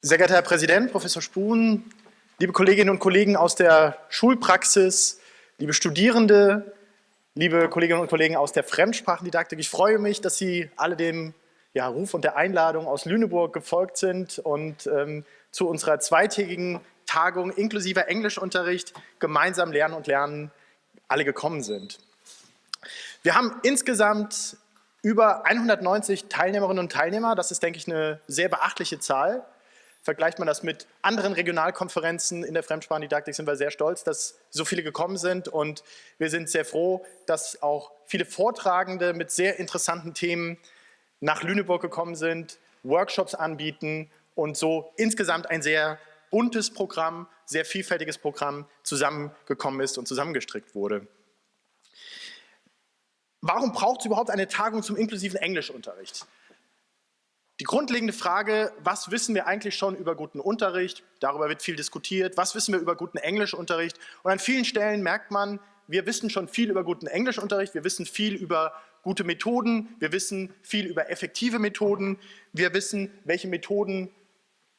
Sehr geehrter Herr Präsident, Professor Spun, liebe Kolleginnen und Kollegen aus der Schulpraxis, liebe Studierende, liebe Kolleginnen und Kollegen aus der Fremdsprachendidaktik, ich freue mich, dass Sie alle dem Ruf und der Einladung aus Lüneburg gefolgt sind und zu unserer zweitägigen Tagung inklusive Englischunterricht gemeinsam lernen und lernen alle gekommen sind. Wir haben insgesamt über 190 Teilnehmerinnen und Teilnehmer, das ist, denke ich, eine sehr beachtliche Zahl. Vergleicht man das mit anderen Regionalkonferenzen in der Fremdsprachendidaktik, sind wir sehr stolz, dass so viele gekommen sind, und wir sind sehr froh, dass auch viele Vortragende mit sehr interessanten Themen nach Lüneburg gekommen sind, Workshops anbieten und so insgesamt ein sehr buntes Programm, sehr vielfältiges Programm zusammengekommen ist und zusammengestrickt wurde. Warum braucht es überhaupt eine Tagung zum inklusiven Englischunterricht? Die grundlegende Frage, was wissen wir eigentlich schon über guten Unterricht? Darüber wird viel diskutiert. Was wissen wir über guten Englischunterricht? Und an vielen Stellen merkt man, wir wissen schon viel über guten Englischunterricht, wir wissen viel über gute Methoden, wir wissen viel über effektive Methoden, wir wissen, welche Methoden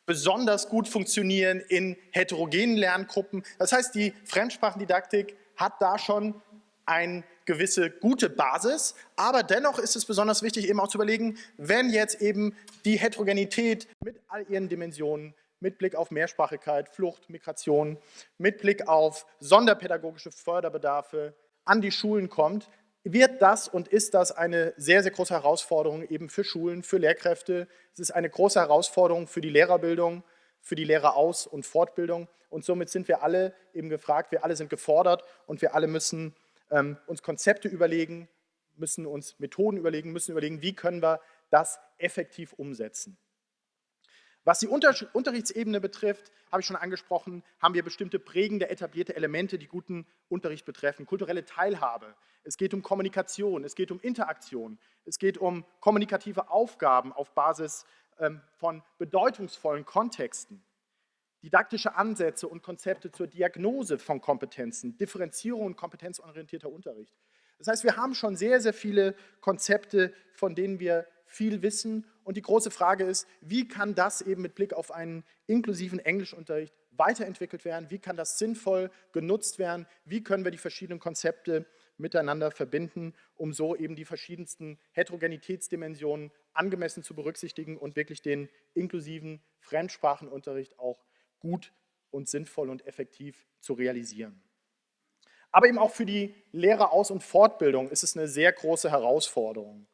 besonders gut funktionieren in heterogenen Lerngruppen. Das heißt, die Fremdsprachendidaktik hat da schon eine gewisse gute Basis, aber dennoch ist es besonders wichtig, eben auch zu überlegen, wenn jetzt eben die Heterogenität mit all ihren Dimensionen, mit Blick auf Mehrsprachigkeit, Flucht, Migration, mit Blick auf sonderpädagogische Förderbedarfe an die Schulen kommt, wird das und ist das eine sehr, sehr große Herausforderung eben für Schulen, für Lehrkräfte. Es ist eine große Herausforderung für die Lehrerbildung, für die Lehreraus- und Fortbildung, und somit sind wir alle eben gefragt, wir alle sind gefordert und wir alle müssen uns Konzepte überlegen, müssen uns Methoden überlegen, müssen überlegen, wie können wir das effektiv umsetzen. Was die Unterrichtsebene betrifft, habe ich schon angesprochen, haben wir bestimmte prägende, etablierte Elemente, die guten Unterricht betreffen. Kulturelle Teilhabe, es geht um Kommunikation, es geht um Interaktion, es geht um kommunikative Aufgaben auf Basis von bedeutungsvollen Kontexten. Didaktische Ansätze und Konzepte zur Diagnose von Kompetenzen, Differenzierung und kompetenzorientierter Unterricht. Das heißt, wir haben schon sehr, sehr viele Konzepte, von denen wir viel wissen, und die große Frage ist, wie kann das eben mit Blick auf einen inklusiven Englischunterricht weiterentwickelt werden, wie kann das sinnvoll genutzt werden, wie können wir die verschiedenen Konzepte miteinander verbinden, um so eben die verschiedensten Heterogenitätsdimensionen angemessen zu berücksichtigen und wirklich den inklusiven Fremdsprachenunterricht auch gut und sinnvoll und effektiv zu realisieren. Aber eben auch für die Lehreraus- und Fortbildung ist es eine sehr große Herausforderung.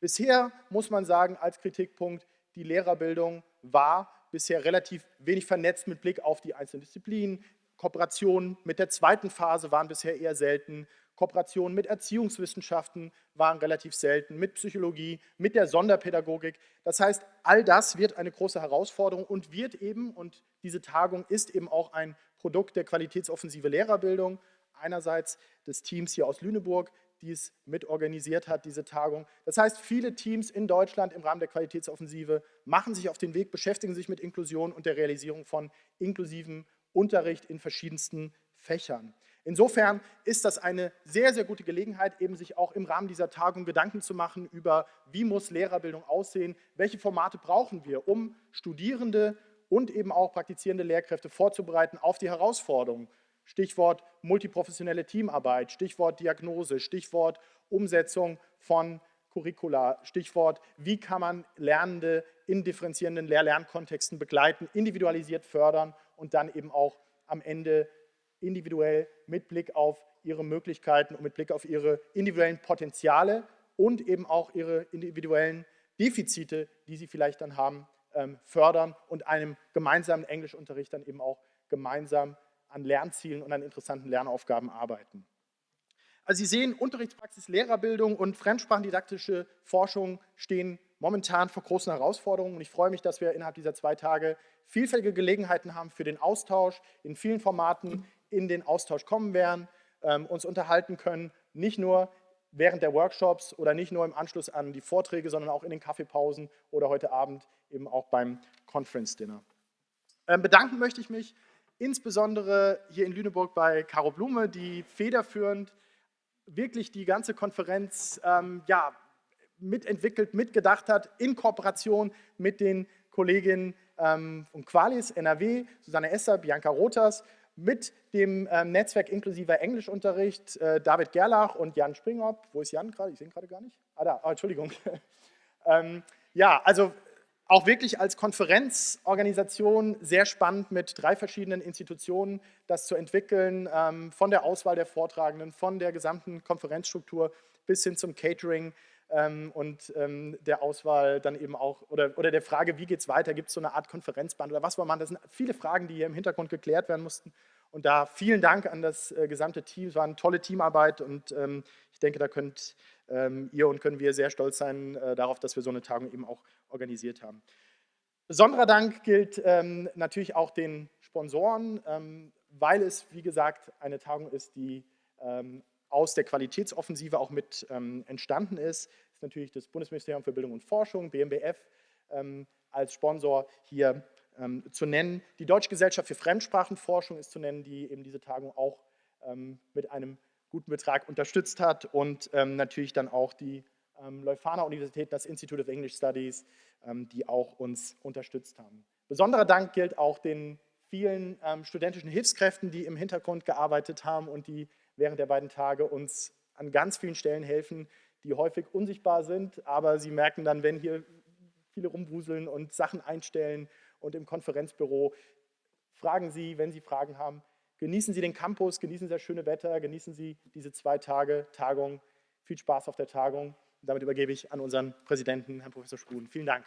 Bisher muss man sagen, als Kritikpunkt, die Lehrerbildung war bisher relativ wenig vernetzt mit Blick auf die einzelnen Disziplinen. Kooperationen mit der zweiten Phase waren bisher eher selten. Kooperationen mit Erziehungswissenschaften waren relativ selten, mit Psychologie, mit der Sonderpädagogik. Das heißt, all das wird eine große Herausforderung und wird eben, und diese Tagung ist eben auch ein Produkt der qualitätsoffensive Lehrerbildung, einerseits des Teams hier aus Lüneburg, die es mitorganisiert hat, diese Tagung. Das heißt, viele Teams in Deutschland im Rahmen der Qualitätsoffensive machen sich auf den Weg, beschäftigen sich mit Inklusion und der Realisierung von inklusivem Unterricht in verschiedensten Fächern. Insofern ist das eine sehr, sehr gute Gelegenheit, eben sich auch im Rahmen dieser Tagung Gedanken zu machen über, wie muss Lehrerbildung aussehen, welche Formate brauchen wir, um Studierende und eben auch praktizierende Lehrkräfte vorzubereiten auf die Herausforderungen. Stichwort multiprofessionelle Teamarbeit, Stichwort Diagnose, Stichwort Umsetzung von Curricula, Stichwort, wie kann man Lernende in differenzierenden Lehr-Lernkontexten begleiten, individualisiert fördern und dann eben auch am Ende individuell mit Blick auf ihre Möglichkeiten und mit Blick auf ihre individuellen Potenziale und eben auch ihre individuellen Defizite, die sie vielleicht dann haben, fördern und einem gemeinsamen Englischunterricht dann eben auch gemeinsam an Lernzielen und an interessanten Lernaufgaben arbeiten. Also Sie sehen, Unterrichtspraxis, Lehrerbildung und fremdsprachendidaktische Forschung stehen momentan vor großen Herausforderungen, und ich freue mich, dass wir innerhalb dieser 2 Tage vielfältige Gelegenheiten haben für den Austausch, in vielen Formaten in den Austausch kommen werden, uns unterhalten können, nicht nur während der Workshops oder nicht nur im Anschluss an die Vorträge, sondern auch in den Kaffeepausen oder heute Abend eben auch beim Conference Dinner. Bedanken möchte ich mich insbesondere hier in Lüneburg bei Caro Blume, die federführend wirklich die ganze Konferenz mitentwickelt, mitgedacht hat, in Kooperation mit den Kolleginnen von Qualis, NRW, Susanne Esser, Bianca Rothers, mit dem Netzwerk inklusiver Englischunterricht, David Gerlach und Jan Springhoff. Wo ist Jan gerade? Ich sehe ihn gerade gar nicht. Ah, da, Entschuldigung. Ja, also auch wirklich als Konferenzorganisation sehr spannend mit 3 verschiedenen Institutionen das zu entwickeln, von der Auswahl der Vortragenden, von der gesamten Konferenzstruktur bis hin zum Catering und der Auswahl dann eben auch, oder der Frage, wie geht es weiter, gibt es so eine Art Konferenzband oder was wollen wir machen? Das sind viele Fragen, die hier im Hintergrund geklärt werden mussten. Und da vielen Dank an das gesamte Team, es war eine tolle Teamarbeit und ich denke, da könnt ihr und können wir sehr stolz sein darauf, dass wir so eine Tagung eben auch organisiert haben. Besonderer Dank gilt natürlich auch den Sponsoren, weil es, wie gesagt, eine Tagung ist, die aus der Qualitätsoffensive auch mit entstanden ist. Das ist natürlich das Bundesministerium für Bildung und Forschung, BMBF, als Sponsor hier zu nennen. Die Deutsche Gesellschaft für Fremdsprachenforschung ist zu nennen, die eben diese Tagung auch mit einem guten Betrag unterstützt hat und natürlich dann auch die Leuphana Universität, das Institute of English Studies, die auch uns unterstützt haben. Besonderer Dank gilt auch den vielen studentischen Hilfskräften, die im Hintergrund gearbeitet haben und die während der beiden Tage uns an ganz vielen Stellen helfen, die häufig unsichtbar sind, aber Sie merken dann, wenn hier viele rumwuseln und Sachen einstellen und im Konferenzbüro, fragen Sie, wenn Sie Fragen haben, genießen Sie den Campus, genießen Sie das schöne Wetter, genießen Sie diese 2 Tage Tagung, viel Spaß auf der Tagung. Und damit übergebe ich an unseren Präsidenten, Herrn Professor Spruhn. Vielen Dank.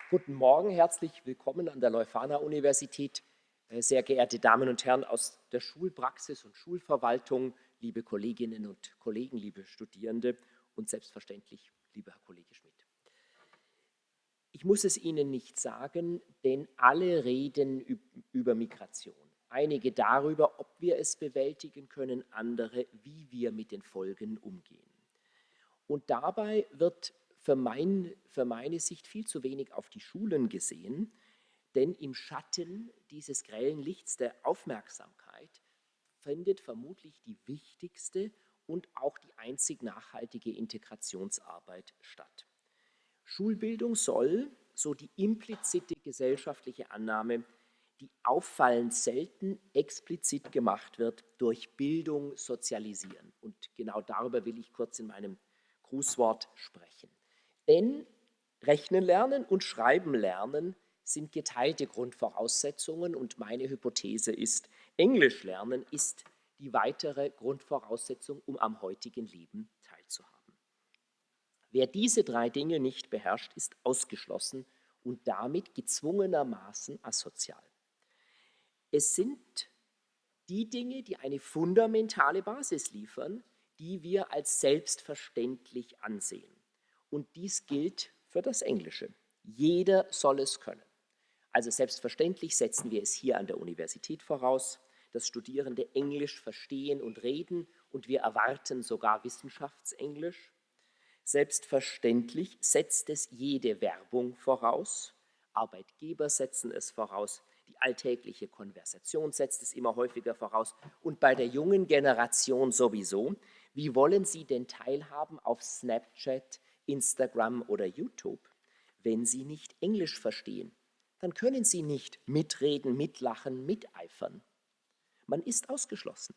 Guten Morgen, herzlich willkommen an der Leuphana Universität. Sehr geehrte Damen und Herren aus der Schulpraxis und Schulverwaltung, liebe Kolleginnen und Kollegen, liebe Studierende und selbstverständlich, lieber Herr Kollege Schmidt. Ich muss es Ihnen nicht sagen, denn alle reden über Migration. Einige darüber, ob wir es bewältigen können, andere, wie wir mit den Folgen umgehen. Und dabei wird für meine Sicht viel zu wenig auf die Schulen gesehen, denn im Schatten dieses grellen Lichts der Aufmerksamkeit findet vermutlich die wichtigste und auch die einzig nachhaltige Integrationsarbeit statt. Schulbildung soll, so die implizite gesellschaftliche Annahme, die auffallend selten explizit gemacht wird, durch Bildung sozialisieren. Und genau darüber will ich kurz in meinem Grußwort sprechen. Denn Rechnen lernen und Schreiben lernen sind geteilte Grundvoraussetzungen und meine Hypothese ist, Englisch lernen ist die weitere Grundvoraussetzung, um am heutigen Leben teilzuhaben. Wer diese 3 Dinge nicht beherrscht, ist ausgeschlossen und damit gezwungenermaßen asozial. Es sind die Dinge, die eine fundamentale Basis liefern, die wir als selbstverständlich ansehen. Und dies gilt für das Englische. Jeder soll es können. Also selbstverständlich setzen wir es hier an der Universität voraus, dass Studierende Englisch verstehen und reden und wir erwarten sogar Wissenschaftsenglisch. Selbstverständlich setzt es jede Werbung voraus. Arbeitgeber setzen es voraus. Die alltägliche Konversation setzt es immer häufiger voraus. Und bei der jungen Generation sowieso. Wie wollen Sie denn teilhaben auf Snapchat, Instagram oder YouTube, wenn Sie nicht Englisch verstehen? Dann können Sie nicht mitreden, mitlachen, miteifern. Man ist ausgeschlossen.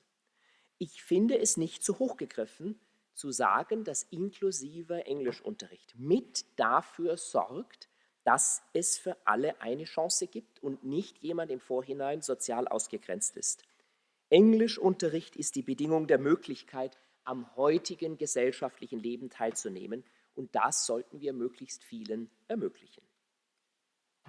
Ich finde es nicht zu hoch gegriffen, zu sagen, dass inklusiver Englischunterricht mit dafür sorgt, dass es für alle eine Chance gibt und nicht jemand im Vorhinein sozial ausgegrenzt ist. Englischunterricht ist die Bedingung der Möglichkeit, am heutigen gesellschaftlichen Leben teilzunehmen und das sollten wir möglichst vielen ermöglichen.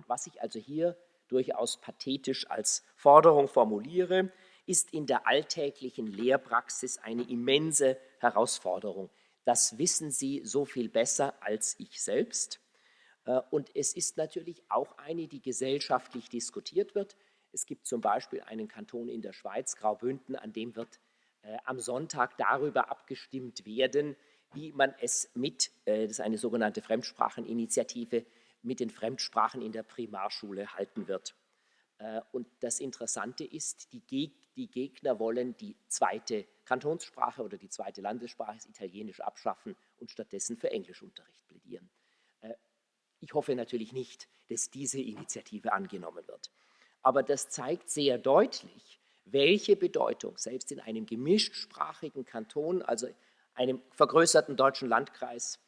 Was ich also hier durchaus pathetisch als Forderung formuliere, ist in der alltäglichen Lehrpraxis eine immense Herausforderung. Das wissen Sie so viel besser als ich selbst. Und es ist natürlich auch eine, die gesellschaftlich diskutiert wird. Es gibt zum Beispiel einen Kanton in der Schweiz, Graubünden, an dem wird am Sonntag darüber abgestimmt werden, wie man es das ist eine sogenannte Fremdspracheninitiative, mit den Fremdsprachen in der Primarschule halten wird. Und das Interessante ist, die Gegner wollen die zweite Kantonssprache oder die zweite Landessprache, das Italienisch, abschaffen und stattdessen für Englischunterricht plädieren. Ich hoffe natürlich nicht, dass diese Initiative angenommen wird. Aber das zeigt sehr deutlich, welche Bedeutung selbst in einem gemischtsprachigen Kanton, also einem vergrößerten deutschen Landkreis,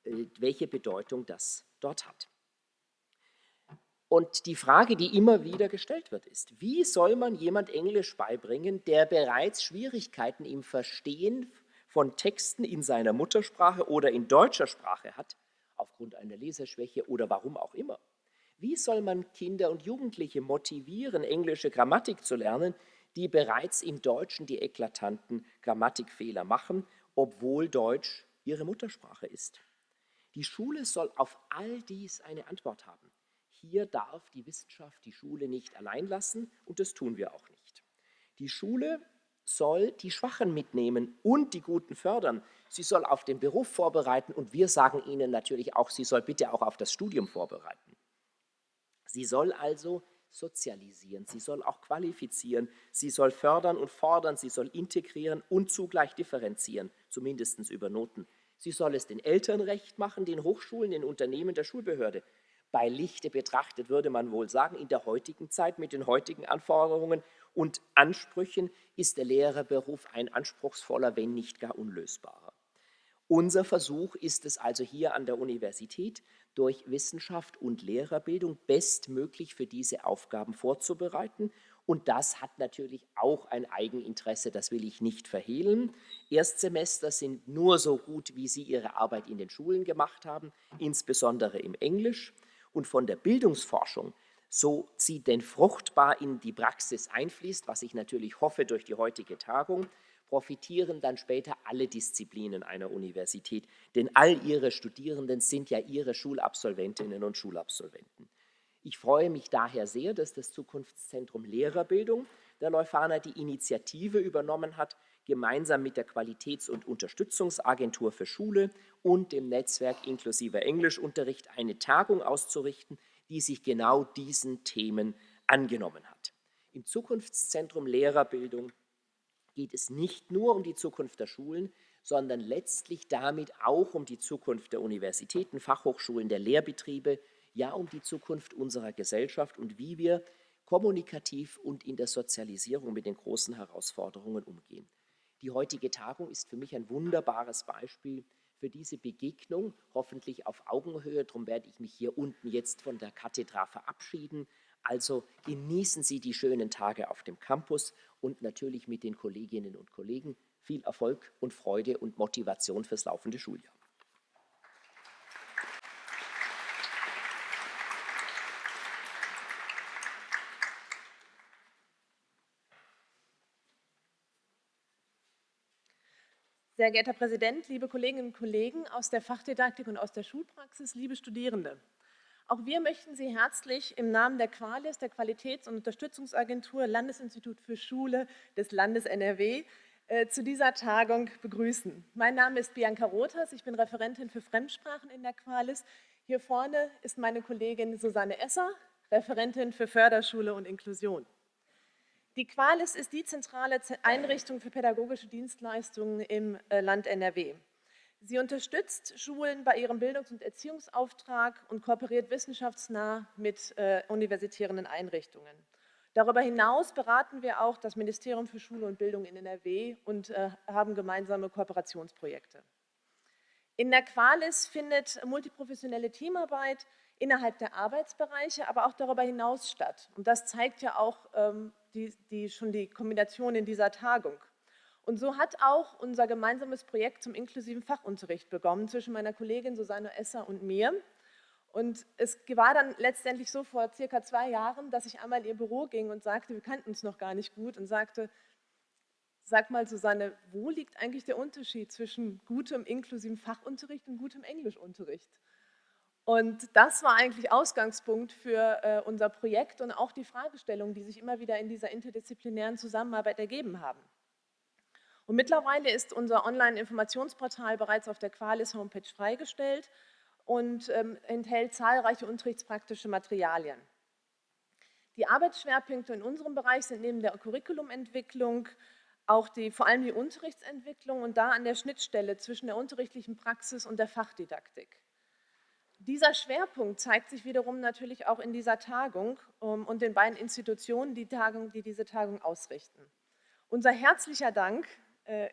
welche Bedeutung das dort hat. Und die Frage, die immer wieder gestellt wird, ist, wie soll man jemand Englisch beibringen, der bereits Schwierigkeiten im Verstehen von Texten in seiner Muttersprache oder in deutscher Sprache hat, aufgrund einer Leseschwäche oder warum auch immer? Wie soll man Kinder und Jugendliche motivieren, englische Grammatik zu lernen, die bereits im Deutschen die eklatanten Grammatikfehler machen, obwohl Deutsch ihre Muttersprache ist? Die Schule soll auf all dies eine Antwort haben. Hier darf die Wissenschaft die Schule nicht allein lassen und das tun wir auch nicht. Die Schule soll die Schwachen mitnehmen und die Guten fördern. Sie soll auf den Beruf vorbereiten und wir sagen ihnen natürlich auch, sie soll bitte auch auf das Studium vorbereiten. Sie soll also sozialisieren, sie soll auch qualifizieren, sie soll fördern und fordern, sie soll integrieren und zugleich differenzieren, zumindest über Noten. Sie soll es den Eltern recht machen, den Hochschulen, den Unternehmen, der Schulbehörde. Bei Lichte betrachtet würde man wohl sagen, in der heutigen Zeit mit den heutigen Anforderungen und Ansprüchen ist der Lehrerberuf ein anspruchsvoller, wenn nicht gar unlösbarer. Unser Versuch ist es also hier an der Universität, durch Wissenschaft und Lehrerbildung bestmöglich für diese Aufgaben vorzubereiten. Und das hat natürlich auch ein Eigeninteresse, das will ich nicht verhehlen. Erstsemester sind nur so gut, wie sie ihre Arbeit in den Schulen gemacht haben, insbesondere im Englisch. Und von der Bildungsforschung, so sie denn fruchtbar in die Praxis einfließt, was ich natürlich hoffe durch die heutige Tagung, profitieren dann später alle Disziplinen einer Universität, denn all ihre Studierenden sind ja ihre Schulabsolventinnen und Schulabsolventen. Ich freue mich daher sehr, dass das Zukunftszentrum Lehrerbildung der Leuphana die Initiative übernommen hat, gemeinsam mit der Qualitäts- und Unterstützungsagentur für Schule und dem Netzwerk inklusiver Englischunterricht eine Tagung auszurichten, die sich genau diesen Themen angenommen hat. Im Zukunftszentrum Lehrerbildung geht es nicht nur um die Zukunft der Schulen, sondern letztlich damit auch um die Zukunft der Universitäten, Fachhochschulen, der Lehrbetriebe, ja um die Zukunft unserer Gesellschaft und wie wir kommunikativ und in der Sozialisierung mit den großen Herausforderungen umgehen. Die heutige Tagung ist für mich ein wunderbares Beispiel für diese Begegnung, hoffentlich auf Augenhöhe. Darum werde ich mich hier unten jetzt von der Kathedra verabschieden. Also genießen Sie die schönen Tage auf dem Campus und natürlich mit den Kolleginnen und Kollegen viel Erfolg und Freude und Motivation fürs laufende Schuljahr. Sehr geehrter Herr Präsident, liebe Kolleginnen und Kollegen aus der Fachdidaktik und aus der Schulpraxis, liebe Studierende. Auch wir möchten Sie herzlich im Namen der QUALIS, der Qualitäts- und Unterstützungsagentur Landesinstitut für Schule des Landes NRW, zu dieser Tagung begrüßen. Mein Name ist Bianca Rothers, ich bin Referentin für Fremdsprachen in der QUALIS. Hier vorne ist meine Kollegin Susanne Esser, Referentin für Förderschule und Inklusion. Die QUALIS ist die zentrale Einrichtung für pädagogische Dienstleistungen im Land NRW. Sie unterstützt Schulen bei ihrem Bildungs- und Erziehungsauftrag und kooperiert wissenschaftsnah mit universitären Einrichtungen. Darüber hinaus beraten wir auch das Ministerium für Schule und Bildung in NRW und haben gemeinsame Kooperationsprojekte. In der QUALIS findet multiprofessionelle Teamarbeit innerhalb der Arbeitsbereiche, aber auch darüber hinaus statt. Und das zeigt ja auch schon die Kombination in dieser Tagung. Und so hat auch unser gemeinsames Projekt zum inklusiven Fachunterricht begonnen zwischen meiner Kollegin Susanne Esser und mir. Und es war dann letztendlich so vor circa 2 Jahren, dass ich einmal in ihr Büro ging und sagte, wir kannten uns noch gar nicht gut und sagte, sag mal Susanne, wo liegt eigentlich der Unterschied zwischen gutem inklusiven Fachunterricht und gutem Englischunterricht? Und das war eigentlich Ausgangspunkt für unser Projekt und auch die Fragestellungen, die sich immer wieder in dieser interdisziplinären Zusammenarbeit ergeben haben. Und mittlerweile ist unser Online-Informationsportal bereits auf der QUALIS-Homepage freigestellt und enthält zahlreiche unterrichtspraktische Materialien. Die Arbeitsschwerpunkte in unserem Bereich sind neben der Curriculumentwicklung auch vor allem die Unterrichtsentwicklung und da an der Schnittstelle zwischen der unterrichtlichen Praxis und der Fachdidaktik. Dieser Schwerpunkt zeigt sich wiederum natürlich auch in dieser Tagung und den beiden Institutionen, die diese Tagung ausrichten. Unser herzlicher Dank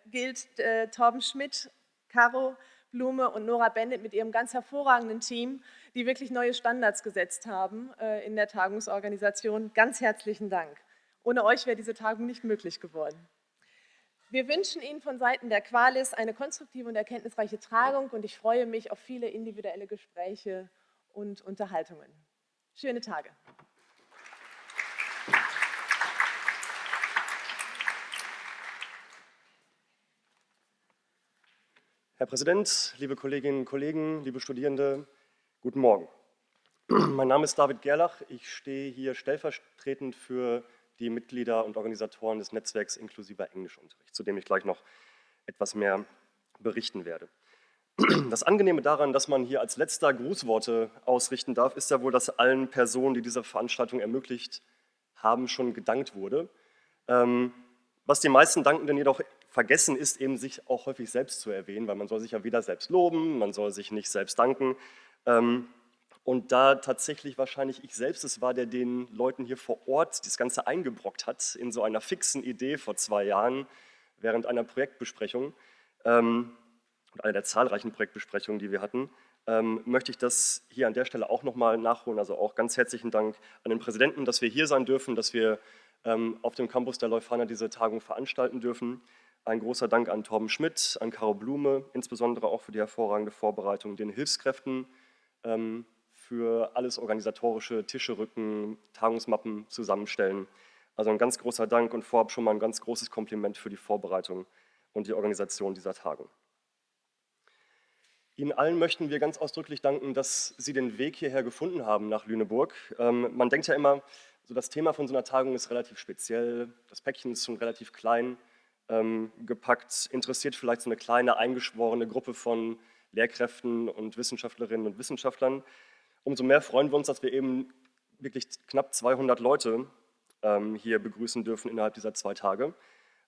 gilt Torben Schmidt, Caro Blume und Nora Bennett mit ihrem ganz hervorragenden Team, die wirklich neue Standards gesetzt haben in der Tagungsorganisation. Ganz herzlichen Dank. Ohne euch wäre diese Tagung nicht möglich geworden. Wir wünschen Ihnen von Seiten der Qualis eine konstruktive und erkenntnisreiche Tagung und ich freue mich auf viele individuelle Gespräche und Unterhaltungen. Schöne Tage. Herr Präsident, liebe Kolleginnen und Kollegen, liebe Studierende, guten Morgen. Mein Name ist David Gerlach. Ich stehe hier stellvertretend für die Mitglieder und Organisatoren des Netzwerks inklusiver Englischunterricht, zu dem ich gleich noch etwas mehr berichten werde. Das Angenehme daran, dass man hier als letzter Grußworte ausrichten darf, ist ja wohl, dass allen Personen, die diese Veranstaltung ermöglicht haben, schon gedankt wurde. Was die meisten Dankenden jedoch vergessen, ist eben, sich auch häufig selbst zu erwähnen, weil man soll sich ja weder selbst loben, man soll sich nicht selbst danken. Und da tatsächlich wahrscheinlich ich selbst es war, der den Leuten hier vor Ort das Ganze eingebrockt hat, in so einer fixen Idee vor 2 Jahren, während einer Projektbesprechung, und einer der zahlreichen Projektbesprechungen, die wir hatten, möchte ich das hier an der Stelle auch nochmal nachholen. Also auch ganz herzlichen Dank an den Präsidenten, dass wir hier sein dürfen, dass wir auf dem Campus der Leuphana diese Tagung veranstalten dürfen. Ein großer Dank an Torben Schmidt, an Caro Blume, insbesondere auch für die hervorragende Vorbereitung, den Hilfskräften, für alles organisatorische, Tische rücken, Tagungsmappen zusammenstellen. Also ein ganz großer Dank und vorab schon mal ein ganz großes Kompliment für die Vorbereitung und die Organisation dieser Tagung. Ihnen allen möchten wir ganz ausdrücklich danken, dass Sie den Weg hierher gefunden haben nach Lüneburg. Man denkt ja immer, so das Thema von so einer Tagung ist relativ speziell, das Päckchen ist schon relativ klein gepackt, interessiert vielleicht so eine kleine eingeschworene Gruppe von Lehrkräften und Wissenschaftlerinnen und Wissenschaftlern. Umso mehr freuen wir uns, dass wir eben wirklich knapp 200 Leute hier begrüßen dürfen innerhalb dieser 2 Tage.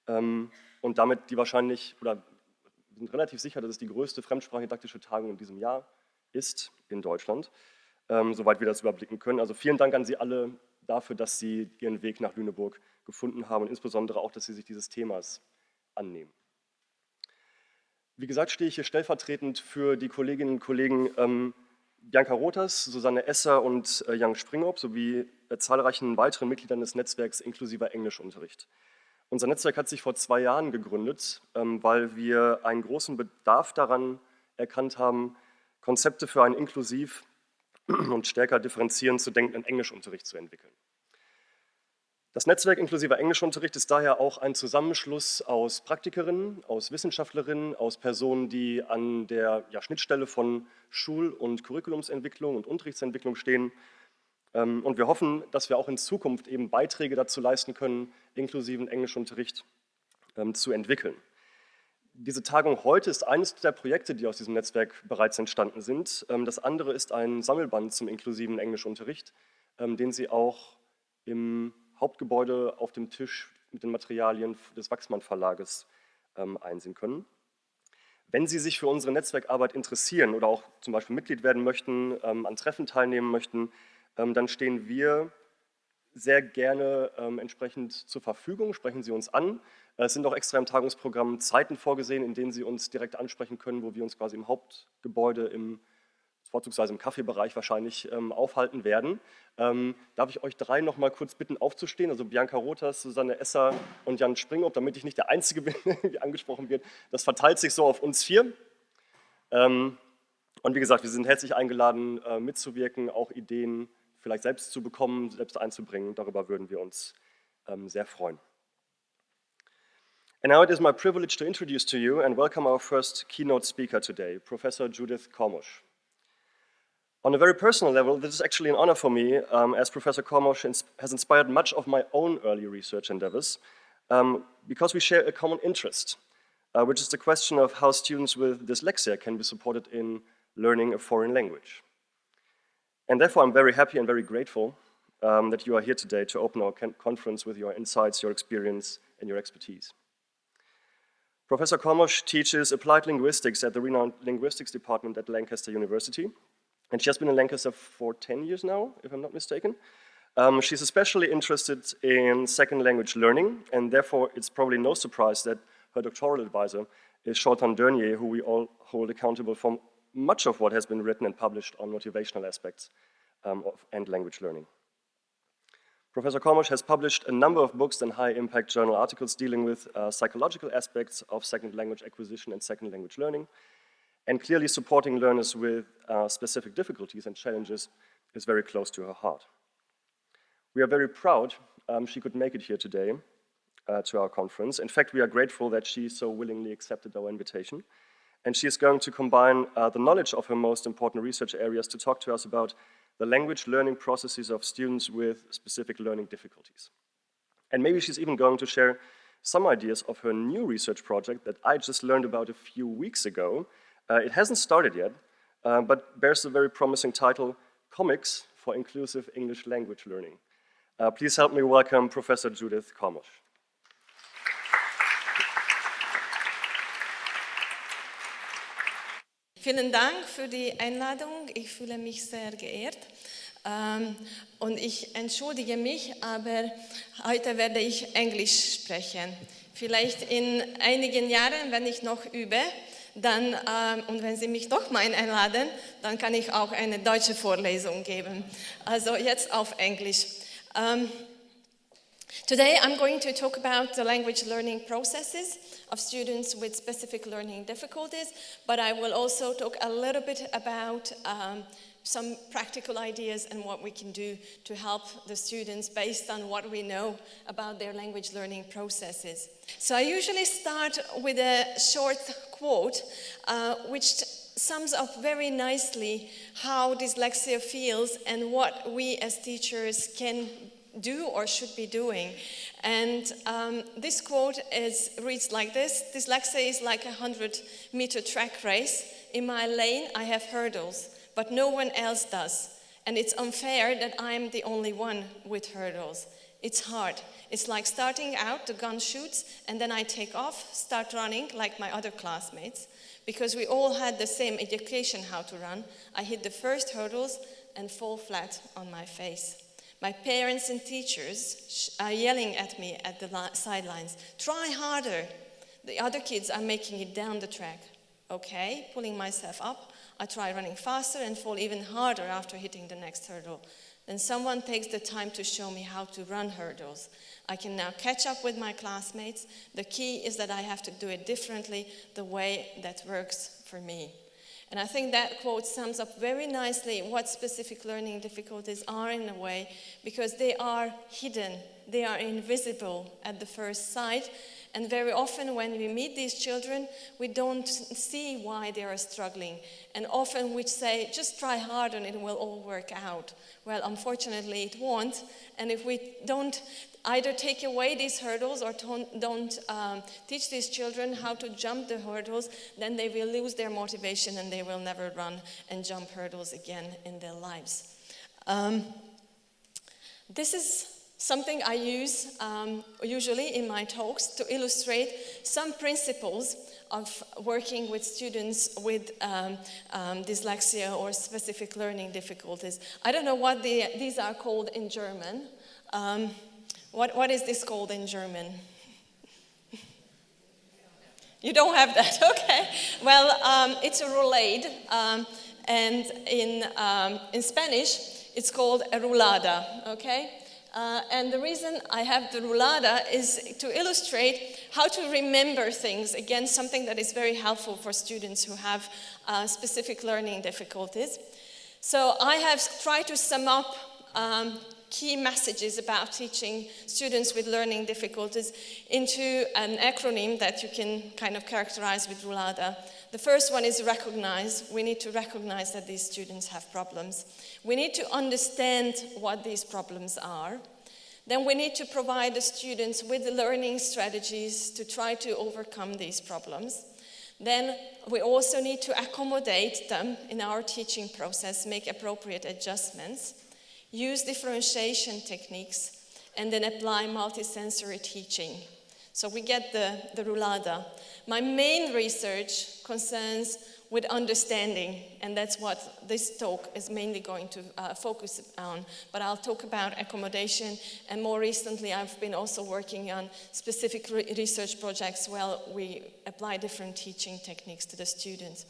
Und damit die wahrscheinlich, oder wir sind relativ sicher, dass es die größte fremdsprachendidaktische Tagung in diesem Jahr ist in Deutschland, soweit wir das überblicken können. Also vielen Dank an Sie alle dafür, dass Sie Ihren Weg nach Lüneburg gefunden haben und insbesondere auch, dass Sie sich dieses Themas annehmen. Wie gesagt, stehe ich hier stellvertretend für die Kolleginnen und Kollegen Bianca Rothers, Susanne Esser und Jan Springop sowie zahlreichen weiteren Mitgliedern des Netzwerks inklusiver Englischunterricht. Unser Netzwerk hat sich vor 2 Jahren gegründet, weil wir einen großen Bedarf daran erkannt haben, Konzepte für einen inklusiv und stärker differenzierend zu denkenden Englischunterricht zu entwickeln. Das Netzwerk inklusiver Englischunterricht ist daher auch ein Zusammenschluss aus Praktikerinnen, aus Wissenschaftlerinnen, aus Personen, die an der Schnittstelle von Schul- und Curriculumsentwicklung und Unterrichtsentwicklung stehen. Und wir hoffen, dass wir auch in Zukunft eben Beiträge dazu leisten können, inklusiven Englischunterricht zu entwickeln. Diese Tagung heute ist eines der Projekte, die aus diesem Netzwerk bereits entstanden sind. Das andere ist ein Sammelband zum inklusiven Englischunterricht, den Sie auch im Hauptgebäude auf dem Tisch mit den Materialien des Wachsmann Verlages einsehen können. Wenn Sie sich für unsere Netzwerkarbeit interessieren oder auch zum Beispiel Mitglied werden möchten, an Treffen teilnehmen möchten, dann stehen wir sehr gerne entsprechend zur Verfügung. Sprechen Sie uns an. Es sind auch extra im Tagungsprogramm Zeiten vorgesehen, in denen Sie uns direkt ansprechen können, wo wir uns quasi im Hauptgebäude, vorzugsweise im Kaffeebereich wahrscheinlich, aufhalten werden. Darf ich euch 3 noch mal kurz bitten, aufzustehen? Also Bianca Rothers, Susanne Esser und Jan Springop, damit ich nicht der Einzige bin, der angesprochen wird. Das verteilt sich so auf uns 4. Und wie gesagt, wir sind herzlich eingeladen, mitzuwirken, auch Ideen vielleicht selbst zu bekommen, selbst einzubringen. Darüber würden wir uns sehr freuen. And now it is my privilege to introduce to you and welcome our first keynote speaker today, Professor Judit Kormos. On a very personal level, this is actually an honor for me, as Professor Kormos has inspired much of my own early research endeavors, because we share a common interest, which is the question of how students with dyslexia can be supported in learning a foreign language. And therefore, I'm very happy and very grateful that you are here today to open our conference with your insights, your experience, and your expertise. Professor Kormos teaches applied linguistics at the renowned linguistics department at Lancaster University. And she has been in Lancaster for 10 years now, if I'm not mistaken. She's especially interested in second language learning, and therefore it's probably no surprise that her doctoral advisor is Zoltán Dernier, who we all hold accountable for much of what has been written and published on motivational aspects and language learning. Professor Kormos has published a number of books and high-impact journal articles dealing with psychological aspects of second language acquisition and second language learning, and clearly supporting learners with specific difficulties and challenges is very close to her heart. We are very proud she could make it here today to our conference. In fact, we are grateful that she so willingly accepted our invitation. And she is going to combine the knowledge of her most important research areas to talk to us about the language learning processes of students with specific learning difficulties. And maybe she's even going to share some ideas of her new research project that I just learned about a few weeks ago. It hasn't started yet, but bears the very promising title, Comics for Inclusive English Language Learning. Please help me welcome Professor Judit Kormos. Vielen Dank für die Einladung. Ich fühle mich sehr geehrt. Und ich entschuldige mich, aber heute werde ich Englisch sprechen. Vielleicht in einigen Jahren, wenn ich noch übe, dann, und wenn Sie mich doch mal einladen, dann kann ich auch eine deutsche Vorlesung geben. Also jetzt auf Englisch. Today I'm going to talk about the language learning processes of students with specific learning difficulties, but I will also talk a little bit about some practical ideas and what we can do to help the students based on what we know about their language learning processes. So I usually start with a short quote which sums up very nicely how dyslexia feels and what we as teachers can do or should be doing. And this quote reads like this: dyslexia is like a 100-meter track race. In my lane I have hurdles, but no one else does. And it's unfair that I'm the only one with hurdles. It's hard. It's like starting out, the gun shoots, and then I take off, start running like my other classmates. Because we all had the same education how to run, I hit the first hurdles and fall flat on my face. My parents and teachers are yelling at me at the sidelines. Try harder. The other kids are making it down the track. Okay, pulling myself up, I try running faster and fall even harder after hitting the next hurdle. Then someone takes the time to show me how to run hurdles. I can now catch up with my classmates. The key is that I have to do it differently, the way that works for me. And I think that quote sums up very nicely what specific learning difficulties are in a way, because they are hidden, they are invisible at the first sight. And very often when we meet these children, we don't see why they are struggling. And often we say, just try hard and it will all work out. Well, unfortunately it won't. And if we don't either take away these hurdles or don't teach these children how to jump the hurdles, then they will lose their motivation and they will never run and jump hurdles again in their lives. This is something I use usually in my talks to illustrate some principles of working with students with dyslexia or specific learning difficulties. I don't know what these are called in German. What is this called in German? You don't have that, okay. Well, it's a roulade, and in Spanish, it's called a rulada, okay? And the reason I have the rulada is to illustrate how to remember things. Again, something that is very helpful for students who have specific learning difficulties. So I have tried to sum up key messages about teaching students with learning difficulties into an acronym that you can kind of characterize with rulada. The first one is recognize. We need to recognize that these students have problems. We need to understand what these problems are. Then we need to provide the students with the learning strategies to try to overcome these problems. Then we also need to accommodate them in our teaching process, make appropriate adjustments. use differentiation techniques, and then apply multisensory teaching. So we get the roulada. My main research concerns with understanding, and that's what this talk is mainly going to focus on. But I'll talk about accommodation, and more recently I've been also working on specific research projects where we apply different teaching techniques to the students.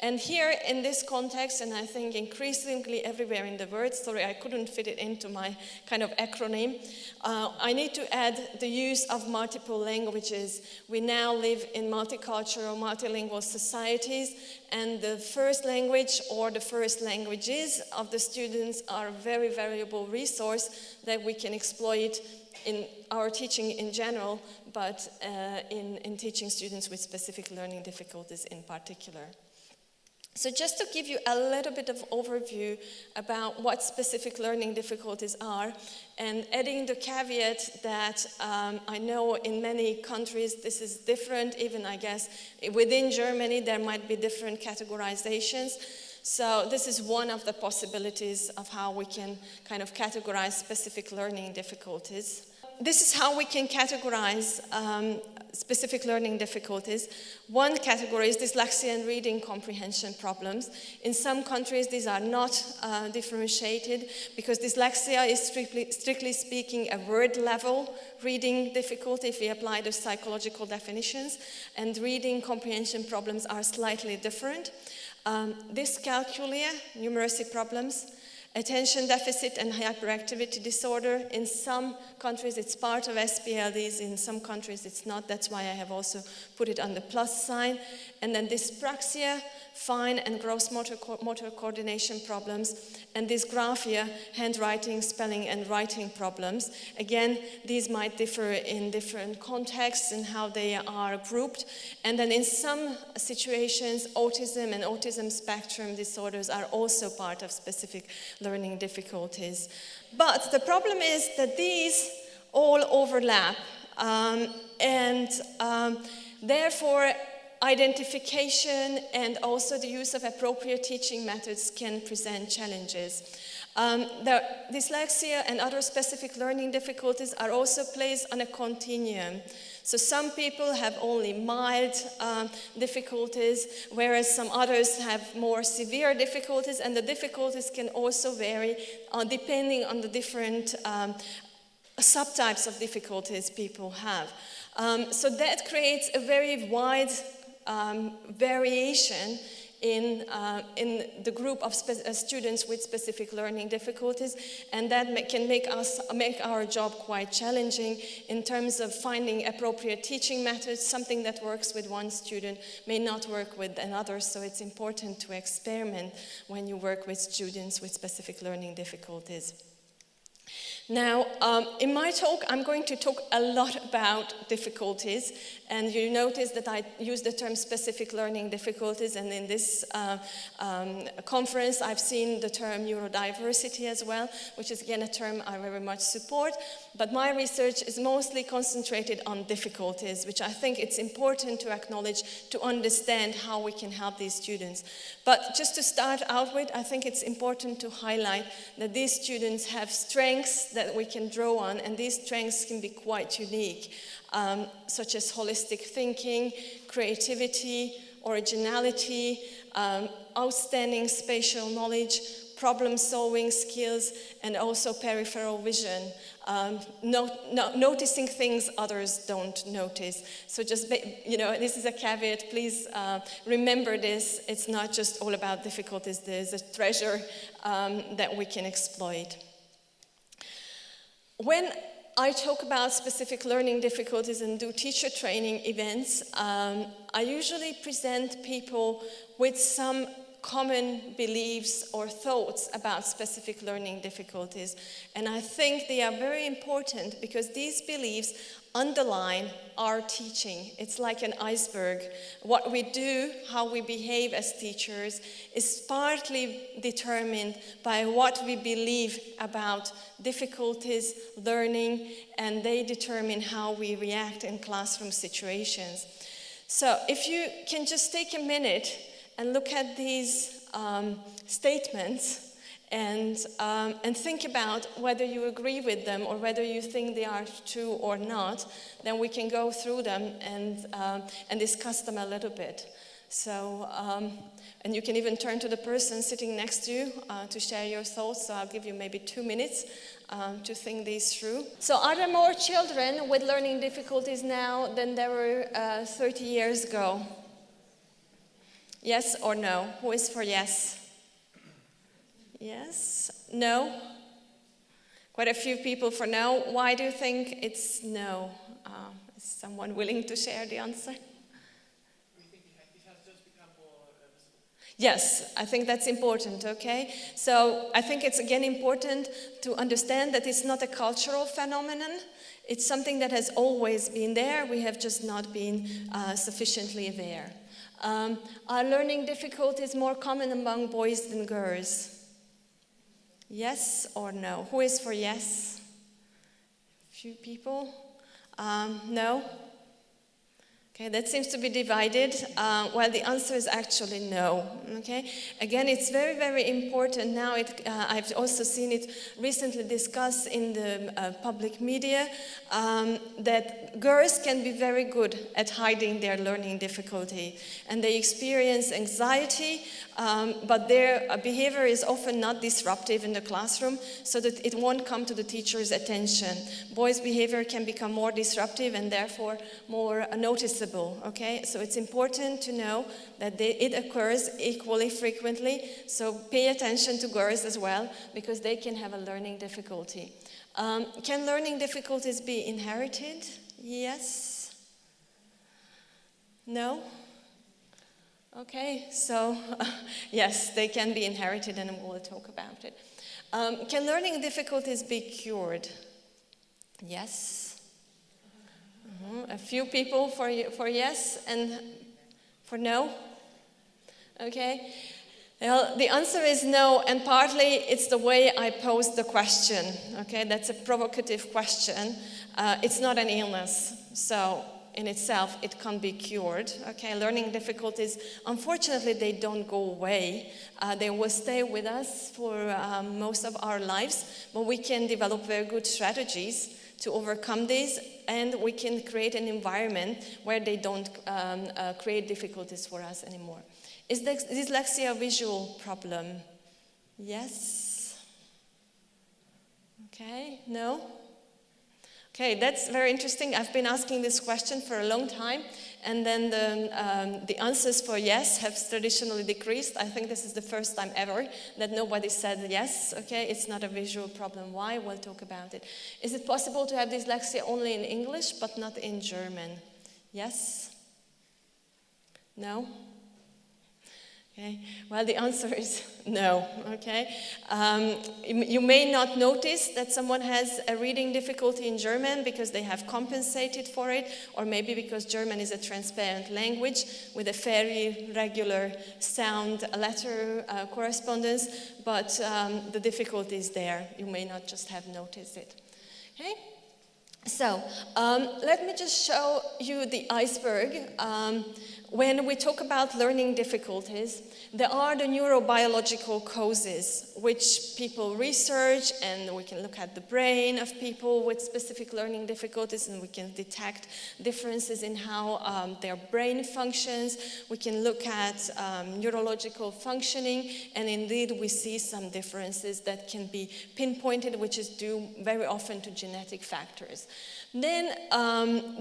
And here in this context, and I think increasingly everywhere in the world, sorry I couldn't fit it into my kind of acronym, I need to add the use of multiple languages. We now live in multicultural, multilingual societies, and the first language or the first languages of the students are a very valuable resource that we can exploit in our teaching in general, but in teaching students with specific learning difficulties in particular. So just to give you a little bit of overview about what specific learning difficulties are, and adding the caveat that I know in many countries this is different, even I guess within Germany there might be different categorizations. So this is one of the possibilities of how we can kind of categorize specific learning difficulties. This is how we can categorize specific learning difficulties. One category is dyslexia and reading comprehension problems. In some countries, these are not differentiated because dyslexia is strictly speaking a word level reading difficulty if we apply the psychological definitions, and reading comprehension problems are slightly different. Dyscalculia, numeracy problems, attention deficit and hyperactivity disorder. In some countries it's part of SpLDs, in some countries it's not. That's why I have also put it on the plus sign. And then dyspraxia, fine and gross motor coordination problems, and dysgraphia, handwriting, spelling and writing problems. Again, these might differ in different contexts and how they are grouped. And then in some situations, autism and autism spectrum disorders are also part of specific learning difficulties. But the problem is that these all overlap, and therefore identification and also the use of appropriate teaching methods can present challenges. The dyslexia and other specific learning difficulties are also placed on a continuum. So some people have only mild difficulties, whereas some others have more severe difficulties, and the difficulties can also vary depending on the different subtypes of difficulties people have. So that creates a very wide variation in the group of students with specific learning difficulties, and that can make our job quite challenging in terms of finding appropriate teaching methods. Something that works with one student may not work with another, so it's important to experiment when you work with students with specific learning difficulties. Now, in my talk, I'm going to talk a lot about difficulties, and you notice that I use the term specific learning difficulties, and in this conference, I've seen the term neurodiversity as well, which is again a term I very much support, but my research is mostly concentrated on difficulties, which I think it's important to acknowledge to understand how we can help these students. But just to start out with, I think it's important to highlight that these students have strengths that we can draw on, and these strengths can be quite unique, such as holistic thinking, creativity, originality, outstanding spatial knowledge, problem-solving skills, and also peripheral vision, noticing things others don't notice. So just, this is a caveat, please remember this. It's not just all about difficulties, there's a treasure that we can exploit. When I talk about specific learning difficulties and do teacher training events, I usually present people with some common beliefs or thoughts about specific learning difficulties. And I think they are very important because these beliefs underline our teaching. It's like an iceberg. What we do, how we behave as teachers, is partly determined by what we believe about difficulties, learning, and they determine how we react in classroom situations. So if you can just take a minute and look at these statements and think about whether you agree with them or whether you think they are true or not. Then we can go through them and discuss them a little bit. So, and you can even turn to the person sitting next to you to share your thoughts. So I'll give you maybe 2 minutes to think these through. So are there more children with learning difficulties now than there were 30 years ago? Yes or no? Who is for yes? Yes? No? Quite a few people for no. Why do you think it's no? Is someone willing to share the answer? Yes, I think that's important, okay? So I think it's again important to understand that it's not a cultural phenomenon. It's something that has always been there. We have just not been sufficiently aware. Are learning difficulties more common among boys than girls? Yes or no? Who is for yes? Few people. No? Okay, that seems to be divided, while the answer is actually no. Okay, again, it's very, very important now. I've also seen it recently discussed in the public media that girls can be very good at hiding their learning difficulty, and they experience anxiety, but their behavior is often not disruptive in the classroom, so that it won't come to the teacher's attention. Boys' behavior can become more disruptive and therefore more noticeable. Okay, so it's important to know that it occurs equally frequently, so pay attention to girls as well, because they can have a learning difficulty. Can learning difficulties be inherited? Yes? No? Okay, so yes, they can be inherited, and we'll talk about it. Can learning difficulties be cured? Yes? A few people for yes and for no. Okay. Well, the answer is no, and partly it's the way I posed the question. Okay, that's a provocative question. It's not an illness, so in itself it can't be cured. Okay, learning difficulties, unfortunately, they don't go away. They will stay with us for most of our lives, but we can develop very good strategies to overcome these, and we can create an environment where they don't create difficulties for us anymore. Is dyslexia a visual problem? Yes? Okay, no? Okay, that's very interesting. I've been asking this question for a long time, and then the answers for yes have traditionally decreased. I think this is the first time ever that nobody said yes. Okay, it's not a visual problem. Why? We'll talk about it. Is it possible to have dyslexia only in English but not in German? Yes? No? Okay. Well, the answer is no. Okay. You may not notice that someone has a reading difficulty in German because they have compensated for it, or maybe because German is a transparent language with a very regular sound letter correspondence, but the difficulty is there. You may not just have noticed it. Okay. So let me just show you the iceberg. When we talk about learning difficulties, there are the neurobiological causes which people research, and we can look at the brain of people with specific learning difficulties, and we can detect differences in how their brain functions. We can look at neurological functioning, and indeed we see some differences that can be pinpointed, which is due very often to genetic factors. Then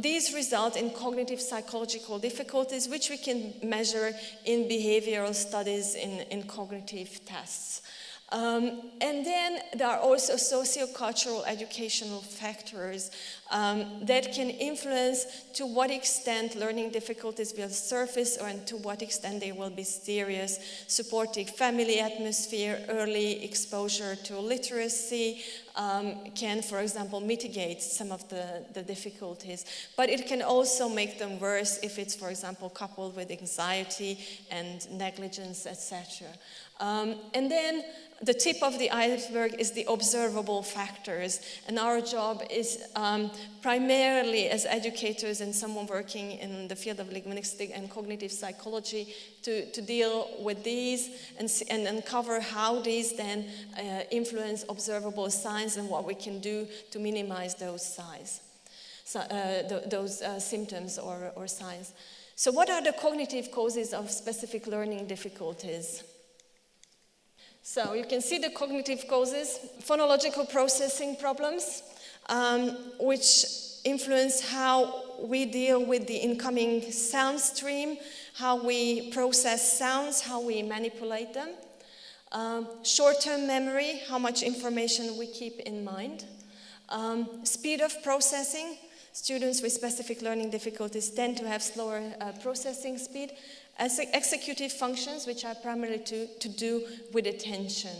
these result in cognitive psychological difficulties, which we can measure in behavioral studies in cognitive tests. And then there are also sociocultural educational factors that can influence to what extent learning difficulties will surface, or to what extent they will be serious. Supportive family atmosphere, early exposure to literacy, can, for example, mitigate some of the difficulties. But it can also make them worse if it's, for example, coupled with anxiety and negligence, etc. And then the tip of the iceberg is the observable factors. And our job is primarily as educators and someone working in the field of linguistic and cognitive psychology to deal with these and uncover how these then influence observable signs and what we can do to minimize those signs, those symptoms or signs. So what are the cognitive causes of specific learning difficulties? So you can see the cognitive causes: phonological processing problems, which influence how we deal with the incoming sound stream, how we process sounds, how we manipulate them. Short-term memory, how much information we keep in mind. Speed of processing. Students with specific learning difficulties tend to have slower processing speed. Executive functions, which are primarily to do with attention.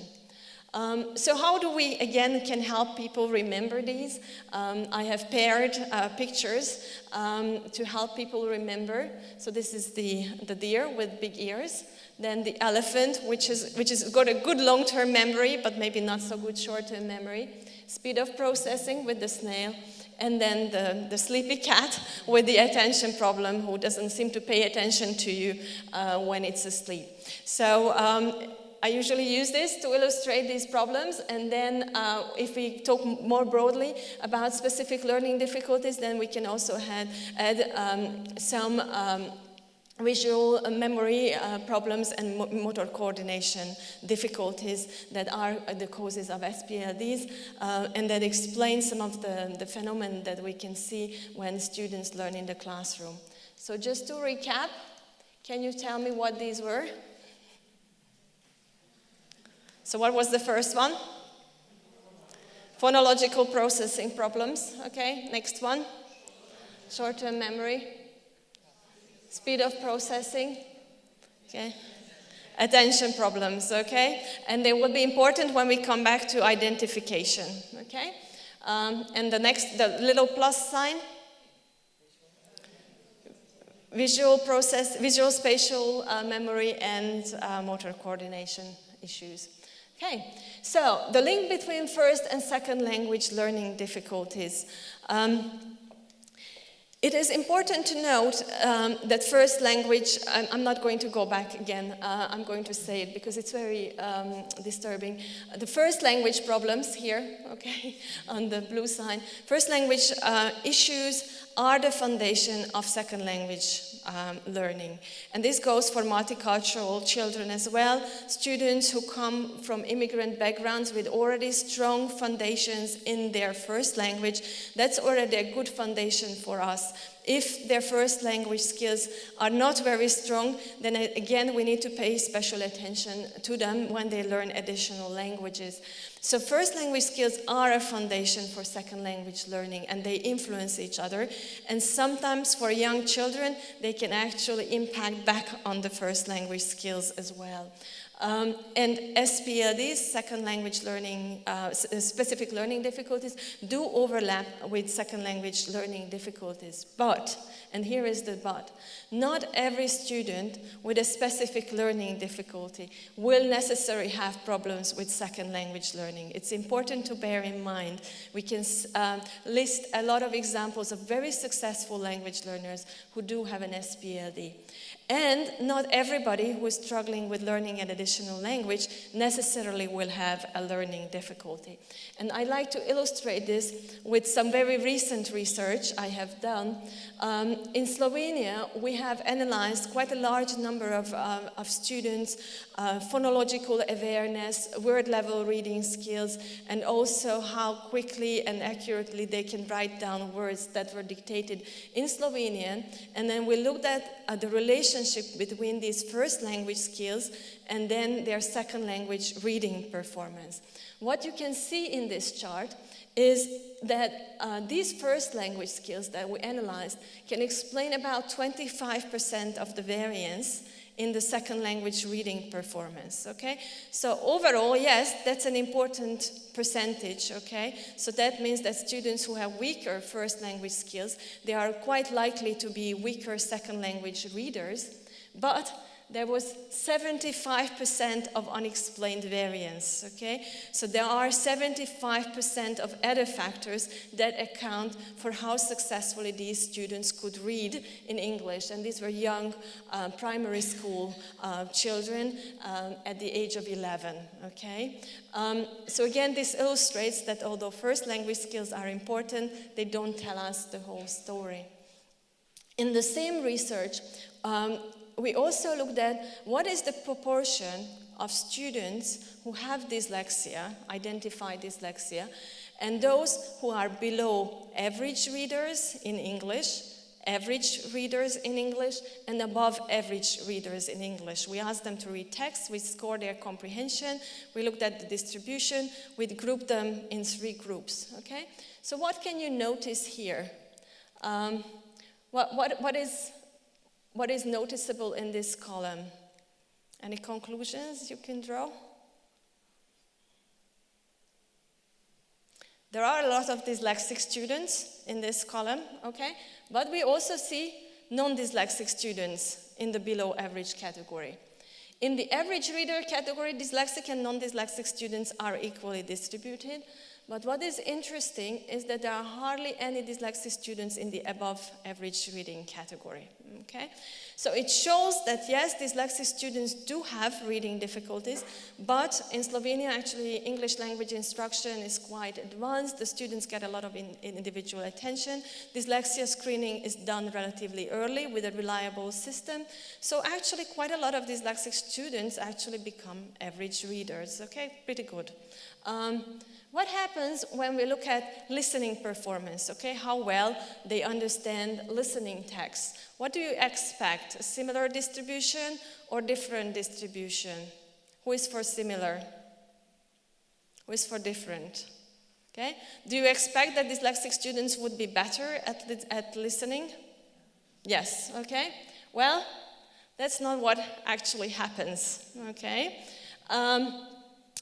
So how do we, again, can help people remember these? I have paired pictures to help people remember. So this is the deer with big ears. Then the elephant, which has got a good long-term memory, but maybe not so good short-term memory. Speed of processing with the snail. And then the sleepy cat with the attention problem, who doesn't seem to pay attention to you when it's asleep. So I usually use this to illustrate these problems, and then if we talk more broadly about specific learning difficulties, then we can also add some visual memory problems and motor coordination difficulties that are the causes of SpLDs, and that explain some of the phenomena that we can see when students learn in the classroom. So just to recap, can you tell me what these were? So what was the first one? Phonological processing problems. Okay, next one. Short-term memory. Speed of processing, okay. Attention problems, okay. And they will be important when we come back to identification, okay. And the little plus sign, visual spatial memory and motor coordination issues. Okay, so the link between first and second language learning difficulties. It is important to note that first language, I'm not going to go back again, I'm going to say it because it's very disturbing. The first language problems here, okay, on the blue sign, first language issues are the foundation of second language learning. And this goes for multicultural children as well, students who come from immigrant backgrounds with already strong foundations in their first language. That's already a good foundation for us. If their first language skills are not very strong, then again we need to pay special attention to them when they learn additional languages. So first language skills are a foundation for second language learning, and they influence each other. And sometimes for young children, they can actually impact back on the first language skills as well. And SpLDs, second language learning, specific learning difficulties, do overlap with second language learning difficulties. But, and here is the but, not every student with a specific learning difficulty will necessarily have problems with second language learning. It's important to bear in mind. We can list a lot of examples of very successful language learners who do have an SpLD. And not everybody who is struggling with learning an additional language necessarily will have a learning difficulty. And I like to illustrate this with some very recent research I have done. In Slovenia, we have analyzed quite a large number of students, phonological awareness, word-level reading skills, and also how quickly and accurately they can write down words that were dictated in Slovenian. And then we looked at the relationship between these first language skills and then their second language reading performance. What you can see in this chart is that these first language skills that we analyzed can explain about 25% of the variance in the second language reading performance, okay? So overall, yes, that's an important percentage, okay? So that means that students who have weaker first language skills, they are quite likely to be weaker second language readers, but there was 75% of unexplained variance, okay? So there are 75% of other factors that account for how successfully these students could read in English. And these were young primary school children at the age of 11, okay? So again, this illustrates that although first language skills are important, they don't tell us the whole story. In the same research, we also looked at what is the proportion of students who have dyslexia, identified dyslexia, and those who are below average readers in English, average readers in English, and above average readers in English. We asked them to read text, we scored their comprehension, we looked at the distribution, we grouped them in 3 groups, okay? So what can you notice here? What is noticeable in this column? Any conclusions you can draw? There are a lot of dyslexic students in this column, okay? But we also see non-dyslexic students in the below average category. In the average reader category, dyslexic and non-dyslexic students are equally distributed. But what is interesting is that there are hardly any dyslexic students in the above average reading category, okay? So it shows that yes, dyslexic students do have reading difficulties, but in Slovenia actually English language instruction is quite advanced. The students get a lot of individual attention. Dyslexia screening is done relatively early with a reliable system. So actually quite a lot of dyslexic students actually become average readers, okay? Pretty good. What happens when we look at listening performance, okay? How well they understand listening text. What do you expect? A similar distribution or different distribution? Who is for similar? Who is for different? Okay? Do you expect that dyslexic students would be better at listening? Yes, okay? Well, that's not what actually happens, okay?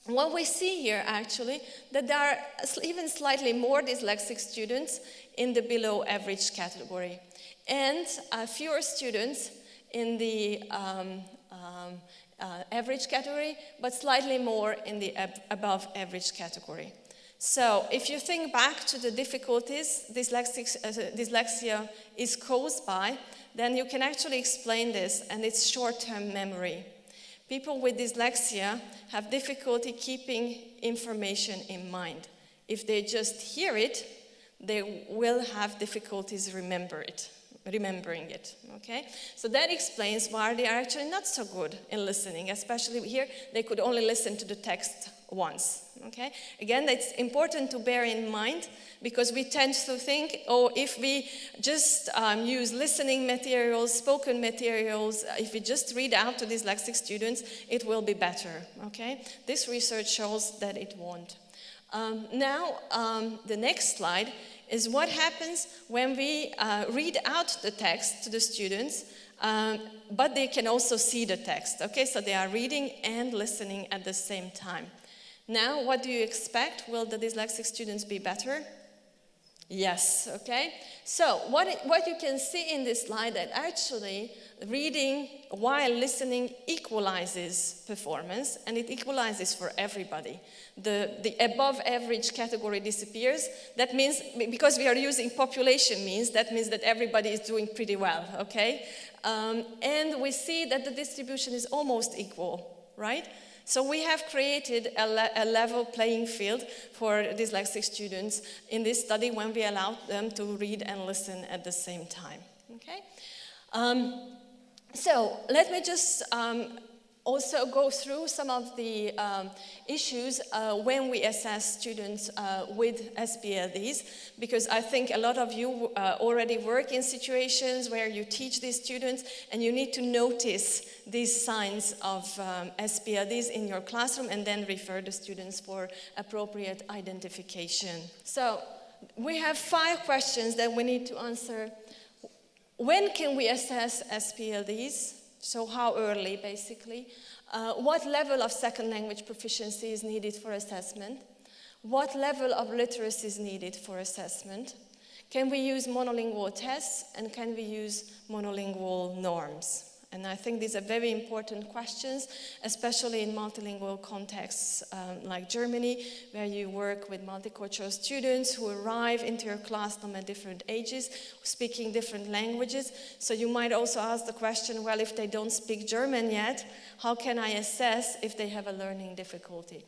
What we see here actually, that there are even slightly more dyslexic students in the below average category, and fewer students in the average category, but slightly more in the above average category. So if you think back to the difficulties dyslexia is caused by, then you can actually explain this, and it's short-term memory. People with dyslexia have difficulty keeping information in mind. If they just hear it, they will have difficulties remembering it, okay? So that explains why they are actually not so good in listening, especially here, they could only listen to the text once, okay? Again, it's important to bear in mind because we tend to think, oh, if we just use listening materials, spoken materials, if we just read out to dyslexic students, it will be better, okay? This research shows that it won't. Now, the next slide is what happens when we read out the text to the students, but they can also see the text, okay? So they are reading and listening at the same time. Now, what do you expect? Will the dyslexic students be better? Yes, okay? So what you can see in this slide that actually reading while listening equalizes performance, and it equalizes for everybody. The above average category disappears. That means, because we are using population means, that means that everybody is doing pretty well, okay? And we see that the distribution is almost equal, right? So we have created a level playing field for dyslexic students in this study when we allowed them to read and listen at the same time, okay? So let me just also go through some of the issues when we assess students with SpLDs, because I think a lot of you already work in situations where you teach these students and you need to notice these signs of SpLDs in your classroom and then refer the students for appropriate identification. So we have 5 questions that we need to answer. When can we assess SpLDs? So how early, basically? What level of second language proficiency is needed for assessment? What level of literacy is needed for assessment? Can we use monolingual tests, and can we use monolingual norms? And I think these are very important questions, especially in multilingual contexts like Germany, where you work with multicultural students who arrive into your classroom at different ages, speaking different languages. So you might also ask the question, well, if they don't speak German yet, how can I assess if they have a learning difficulty?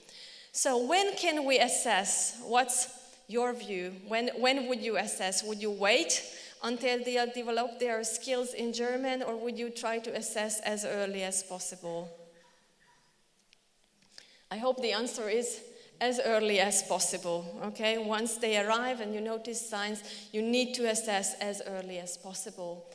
So when can we assess? What's your view? When would you assess? Would you wait until they have developed their skills in German, or would you try to assess as early as possible? I hope the answer is as early as possible, okay? Once they arrive and you notice signs, you need to assess as early as possible.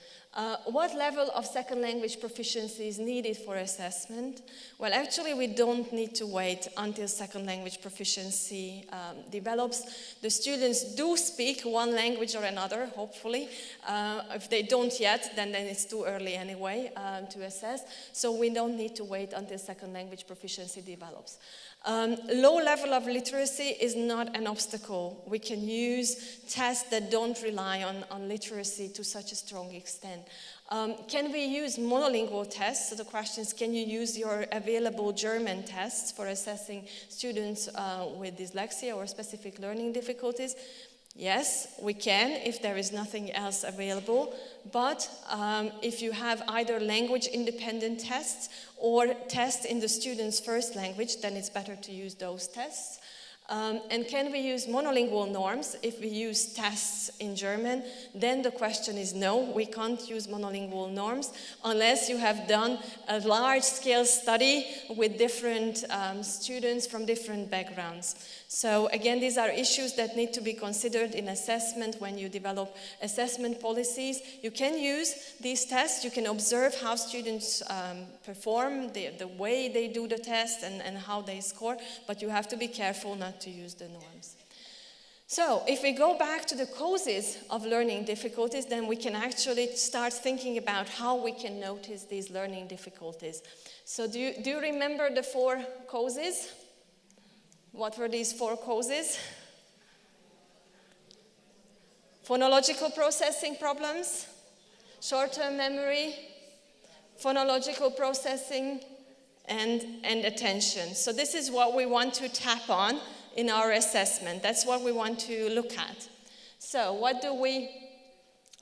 What level of second language proficiency is needed for assessment? Well, actually, we don't need to wait until second language proficiency develops. The students do speak one language or another, hopefully. If they don't yet, then it's too early anyway to assess. So we don't need to wait until second language proficiency develops. Low level of literacy is not an obstacle. We can use tests that don't rely on literacy to such a strong extent. Can we use monolingual tests? So the question is, can you use your available German tests for assessing students with dyslexia or specific learning difficulties? Yes, we can if there is nothing else available, but if you have either language-independent tests or tests in the student's first language, then it's better to use those tests. And can we use monolingual norms? If we use tests in German, then the question is no, we can't use monolingual norms unless you have done a large-scale study with different students from different backgrounds. So again, these are issues that need to be considered in assessment when you develop assessment policies. You can use these tests, you can observe how students perform, the way they do the test and how they score, but you have to be careful not to use the norms. So if we go back to the causes of learning difficulties, then we can actually start thinking about how we can notice these learning difficulties. So do you remember the 4 causes? What were these 4 causes? Phonological processing problems, short-term memory, phonological processing, and attention. So this is what we want to tap on in our assessment. That's what we want to look at. So what do we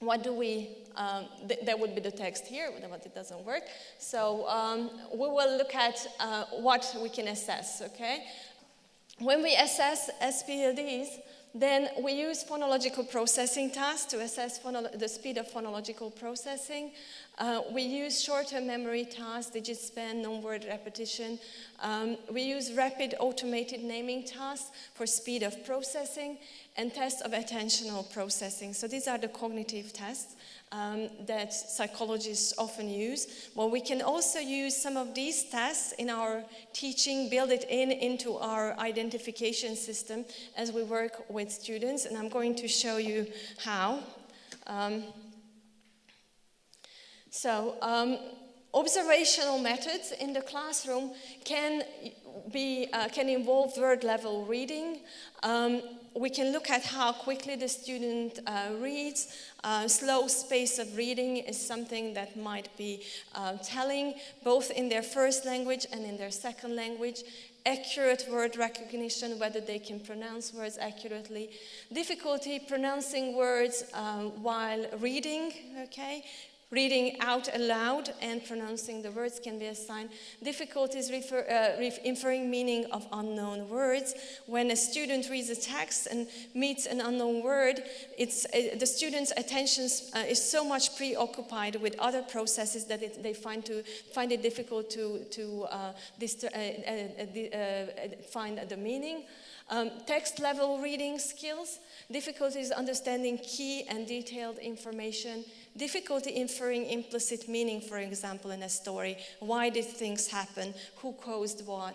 that would be the text here, but it doesn't work. So we will look at what we can assess, okay? When we assess SpLDs, then we use phonological processing tasks to assess the speed of phonological processing. We use short-term memory tasks, digit span, non-word repetition. We use rapid automated naming tasks for speed of processing and tests of attentional processing. So these are the cognitive tests that psychologists often use. Well, we can also use some of these tests in our teaching, build it into our identification system as we work with students, and I'm going to show you how. Observational methods in the classroom can involve word-level reading. We can look at how quickly the student reads. Slow pace of reading is something that might be telling, both in their first language and in their second language. Accurate word recognition, whether they can pronounce words accurately. Difficulty pronouncing words while reading, okay? Reading out aloud and pronouncing the words can be a sign. Difficulties inferring meaning of unknown words. When a student reads a text and meets an unknown word, the student's attention is so much preoccupied with other processes that they find it difficult to find the meaning. Text-level reading skills, difficulties understanding key and detailed information, difficulty inferring implicit meaning, for example, in a story. Why did things happen? Who caused what?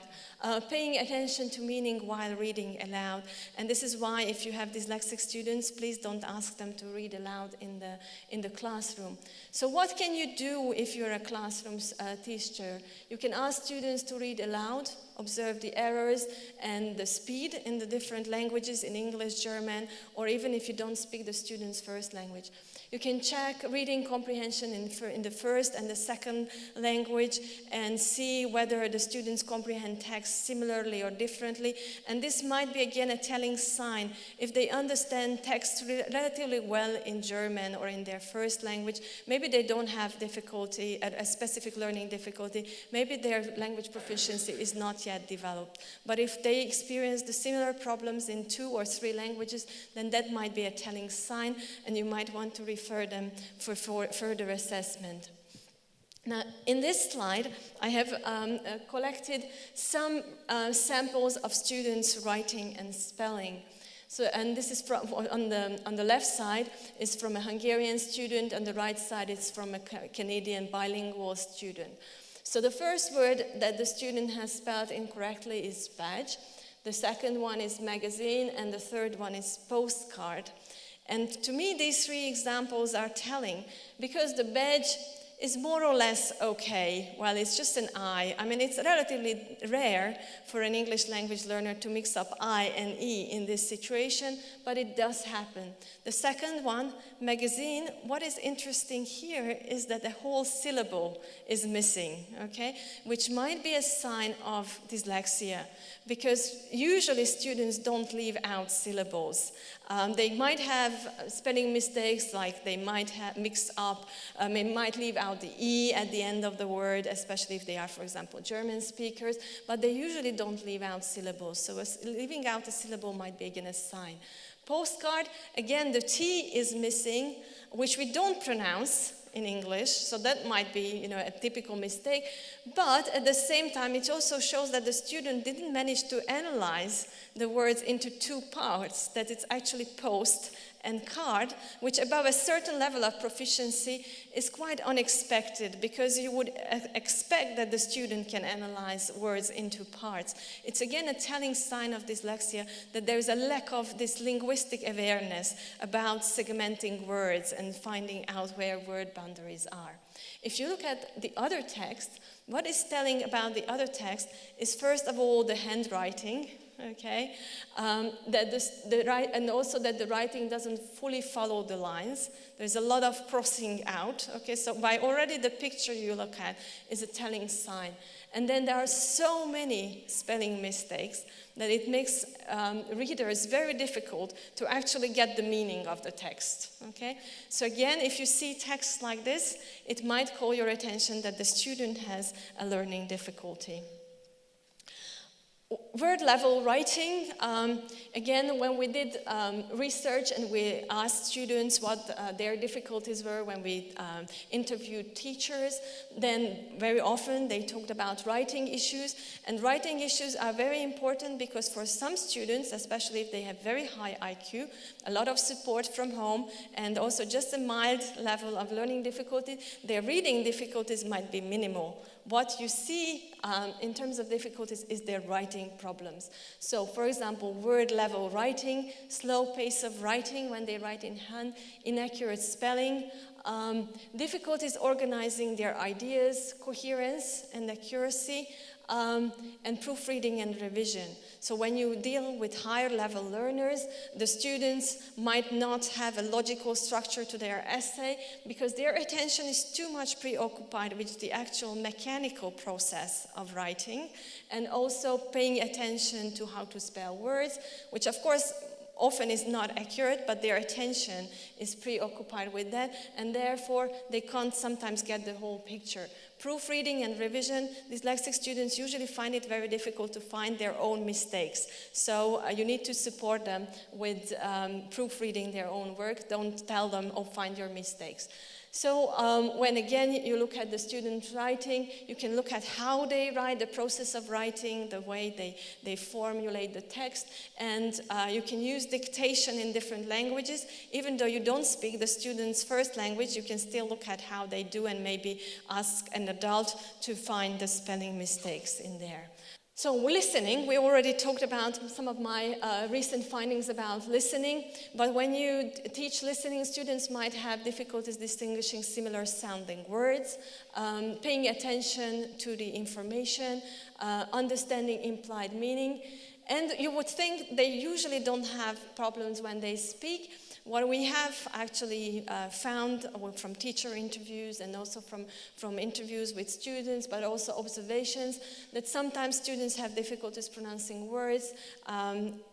Paying attention to meaning while reading aloud. And this is why if you have dyslexic students, please don't ask them to read aloud in the classroom. So what can you do if you're a classroom teacher? You can ask students to read aloud, observe the errors and the speed in the different languages, in English, German, or even if you don't speak the student's first language. You can check reading comprehension in the first and the second language and see whether the students comprehend text similarly or differently. And this might be, again, a telling sign. If they understand text relatively well in German or in their first language, maybe they don't have difficulty, a specific learning difficulty. Maybe their language proficiency is not yet developed. But if they experience the similar problems in 2 or 3 languages, then that might be a telling sign, and you might want to refer them for further assessment. Now, in this slide, I have collected some samples of students' writing and spelling. So, and this is from, on the left side is from a Hungarian student, on the right side is from a Canadian bilingual student. So the first word that the student has spelled incorrectly is badge. The second one is magazine, and the third one is postcard. And to me, these 3 examples are telling, because the badge is more or less okay. Well, it's just an I. I mean, it's relatively rare for an English language learner to mix up I and E in this situation, but it does happen. The second one, magazine, what is interesting here is that the whole syllable is missing, okay? Which might be a sign of dyslexia, because usually students don't leave out syllables. They might have spelling mistakes, like they might have mixed up, they might leave out the E at the end of the word, especially if they are, for example, German speakers, but they usually don't leave out syllables. So leaving out a syllable might be, again, a sign. Postcard, again, the T is missing, which we don't pronounce in English, so that might be, a typical mistake. But at the same time, it also shows that the student didn't manage to analyze the words into 2 parts, that it's actually post and card, which above a certain level of proficiency is quite unexpected, because you would expect that the student can analyze words into parts. It's again a telling sign of dyslexia that there is a lack of this linguistic awareness about segmenting words and finding out where word boundaries are. If you look at the other text, what is telling about the other text is, first of all, the handwriting. Okay, and also that the writing doesn't fully follow the lines. There's a lot of crossing out. Okay, so by already the picture you look at is a telling sign. And then there are so many spelling mistakes that it makes readers very difficult to actually get the meaning of the text. Okay, so again, if you see text like this, it might call your attention that the student has a learning difficulty. Word level writing, again, when we did research and we asked students what their difficulties were when we interviewed teachers, then very often they talked about writing issues. And writing issues are very important because for some students, especially if they have very high IQ, a lot of support from home, and also just a mild level of learning difficulty, their reading difficulties might be minimal. What you see in terms of difficulties is their writing problems. So, for example, word level writing, slow pace of writing when they write in hand, inaccurate spelling, difficulties organizing their ideas, coherence and accuracy, and proofreading and revision. So when you deal with higher level learners, the students might not have a logical structure to their essay because their attention is too much preoccupied with the actual mechanical process of writing, and also paying attention to how to spell words, which of course often is not accurate, but their attention is preoccupied with that, and therefore they can't sometimes get the whole picture. Proofreading and revision, dyslexic students usually find it very difficult to find their own mistakes. So you need to support them with proofreading their own work. Don't tell them, oh, find your mistakes. So when again you look at the student writing, you can look at how they write, the process of writing, the way they formulate the text, and you can use dictation in different languages. Even though you don't speak the student's first language, you can still look at how they do and maybe ask an adult to find the spelling mistakes in there. So listening, we already talked about some of my recent findings about listening, but when you teach listening, students might have difficulties distinguishing similar sounding words, paying attention to the information, understanding implied meaning, and you would think they usually don't have problems when they speak. What we have actually found from teacher interviews and also from interviews with students, but also observations, that sometimes students have difficulties pronouncing words,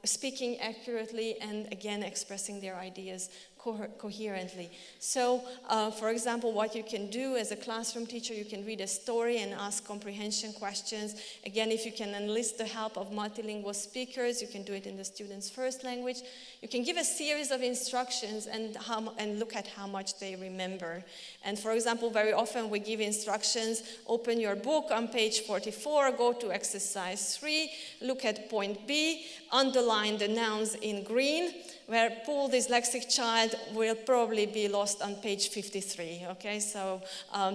speaking accurately, and again expressing their ideas coherently. So, for example, what you can do as a classroom teacher, you can read a story and ask comprehension questions. Again, if you can enlist the help of multilingual speakers, you can do it in the student's first language. You can give a series of instructions and look at how much they remember. And for example, very often we give instructions: open your book on page 44, go to exercise 3, look at point B, underline the nouns in green, where poor dyslexic child will probably be lost on page 53, okay? So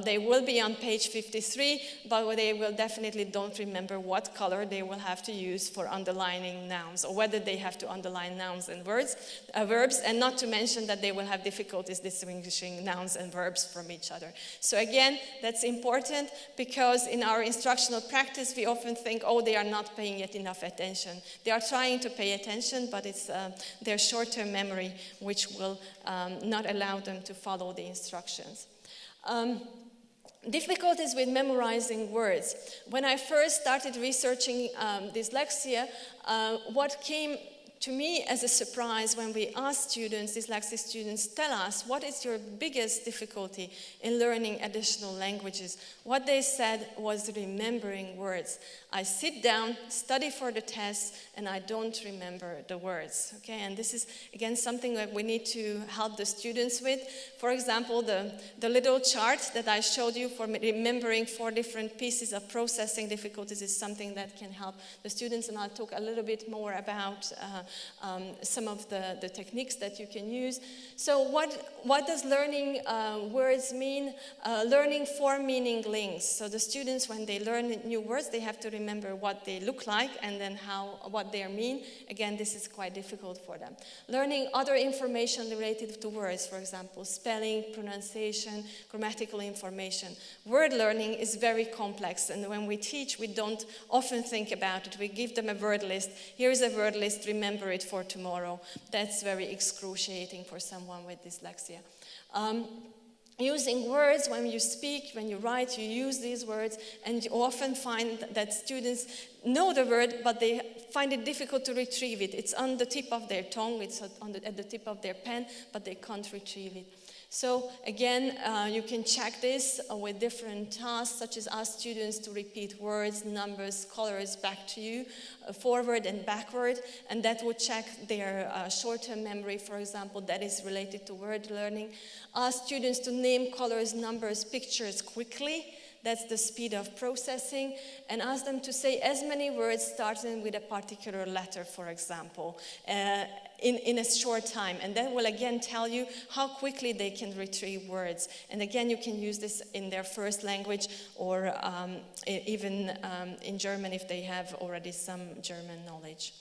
they will be on page 53, but they will definitely don't remember what color they will have to use for underlining nouns, or whether they have to underline nouns and verbs, and not to mention that they will have difficulties distinguishing nouns and verbs from each other. So again, that's important, because in our instructional practice, we often think, oh, they are not paying it enough attention. They are trying to pay attention, but it's their short-term memory which will not allow them to follow the instructions. Difficulties with memorizing words. When I first started researching dyslexia, what came to me as a surprise when we asked students, dyslexic students, tell us, what is your biggest difficulty in learning additional languages? What they said was remembering words. I sit down, study for the test, and I don't remember the words. Okay, and this is, again, something that we need to help the students with. For example, the little chart that I showed you for remembering 4 different pieces of processing difficulties is something that can help the students, and I'll talk a little bit more about some of the techniques that you can use. So what does learning words mean? Learning form meaning links. So the students, when they learn new words, they have to remember what they look like and then what they mean. Again, this is quite difficult for them. Learning other information related to words, for example, spelling, pronunciation, grammatical information. Word learning is very complex, and when we teach, we don't often think about it. We give them a word list. Here's a word list, remember it for tomorrow. That's very excruciating for someone with dyslexia. Using words, when you speak, when you write, you use these words, and you often find that students know the word, but they find it difficult to retrieve it. It's on the tip of their tongue, it's at the tip of their pen, but they can't retrieve it. So again, you can check this with different tasks, such as ask students to repeat words, numbers, colors back to you, forward and backward, and that would check their short-term memory, for example, that is related to word learning. Ask students to name colors, numbers, pictures quickly. That's the speed of processing. And ask them to say as many words starting with a particular letter, for example, in a short time. And that will again tell you how quickly they can retrieve words. And again, you can use this in their first language, or even in German if they have already some German knowledge.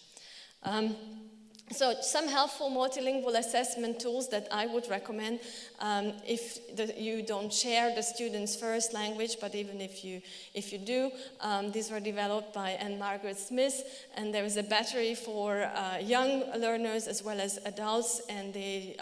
So some helpful multilingual assessment tools that I would recommend if you don't share the student's first language, but even if you do, these were developed by Anne-Margaret Smith, and there is a battery for young learners as well as adults, and they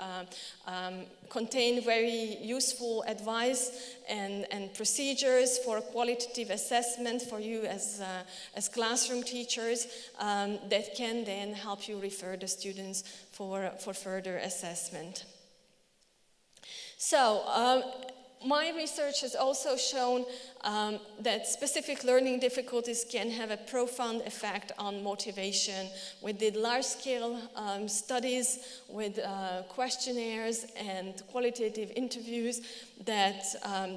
contain very useful advice and procedures for qualitative assessment for you as classroom teachers that can then help you refer the students for further assessment. So, my research has also shown that specific learning difficulties can have a profound effect on motivation. We did large-scale studies with questionnaires and qualitative interviews that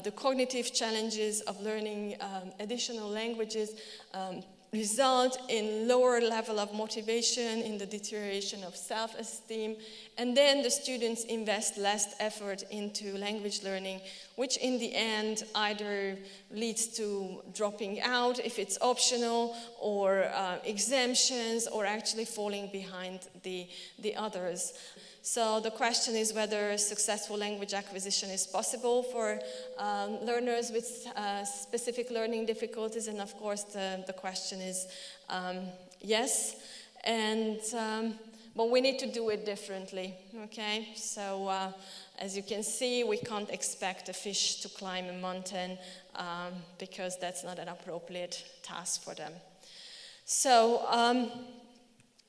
the cognitive challenges of learning additional languages result in lower level of motivation, in the deterioration of self-esteem, and then the students invest less effort into language learning, which in the end either leads to dropping out if it's optional, or exemptions, or actually falling behind the others. So the question is whether successful language acquisition is possible for learners with specific learning difficulties, and of course the question is yes, and but we need to do it differently, okay? So as you can see, we can't expect a fish to climb a mountain because that's not an appropriate task for them. So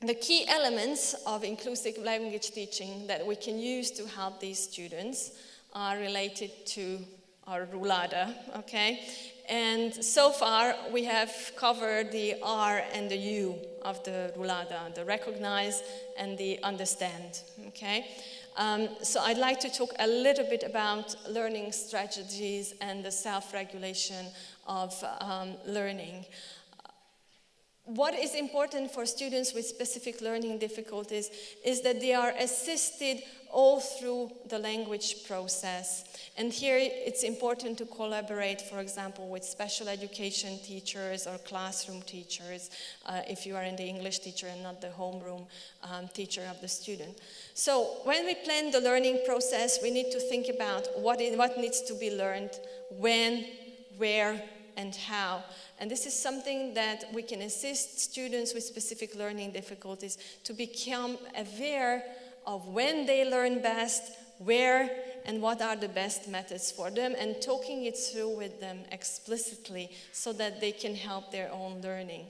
the key elements of inclusive language teaching that we can use to help these students are related to our Rulada, okay? And so far, we have covered the R and the U of the Rulada, the recognize and the understand, okay? So I'd like to talk a little bit about learning strategies and the self-regulation of learning. What is important for students with specific learning difficulties is that they are assisted all through the language process. And here it's important to collaborate, for example, with special education teachers or classroom teachers, if you are in the English teacher and not the homeroom teacher of the student. So when we plan the learning process, we need to think about what needs to be learned, when, where, and how. And this is something that we can assist students with specific learning difficulties to become aware of when they learn best, where, and what are the best methods for them, and talking it through with them explicitly so that they can help their own learning.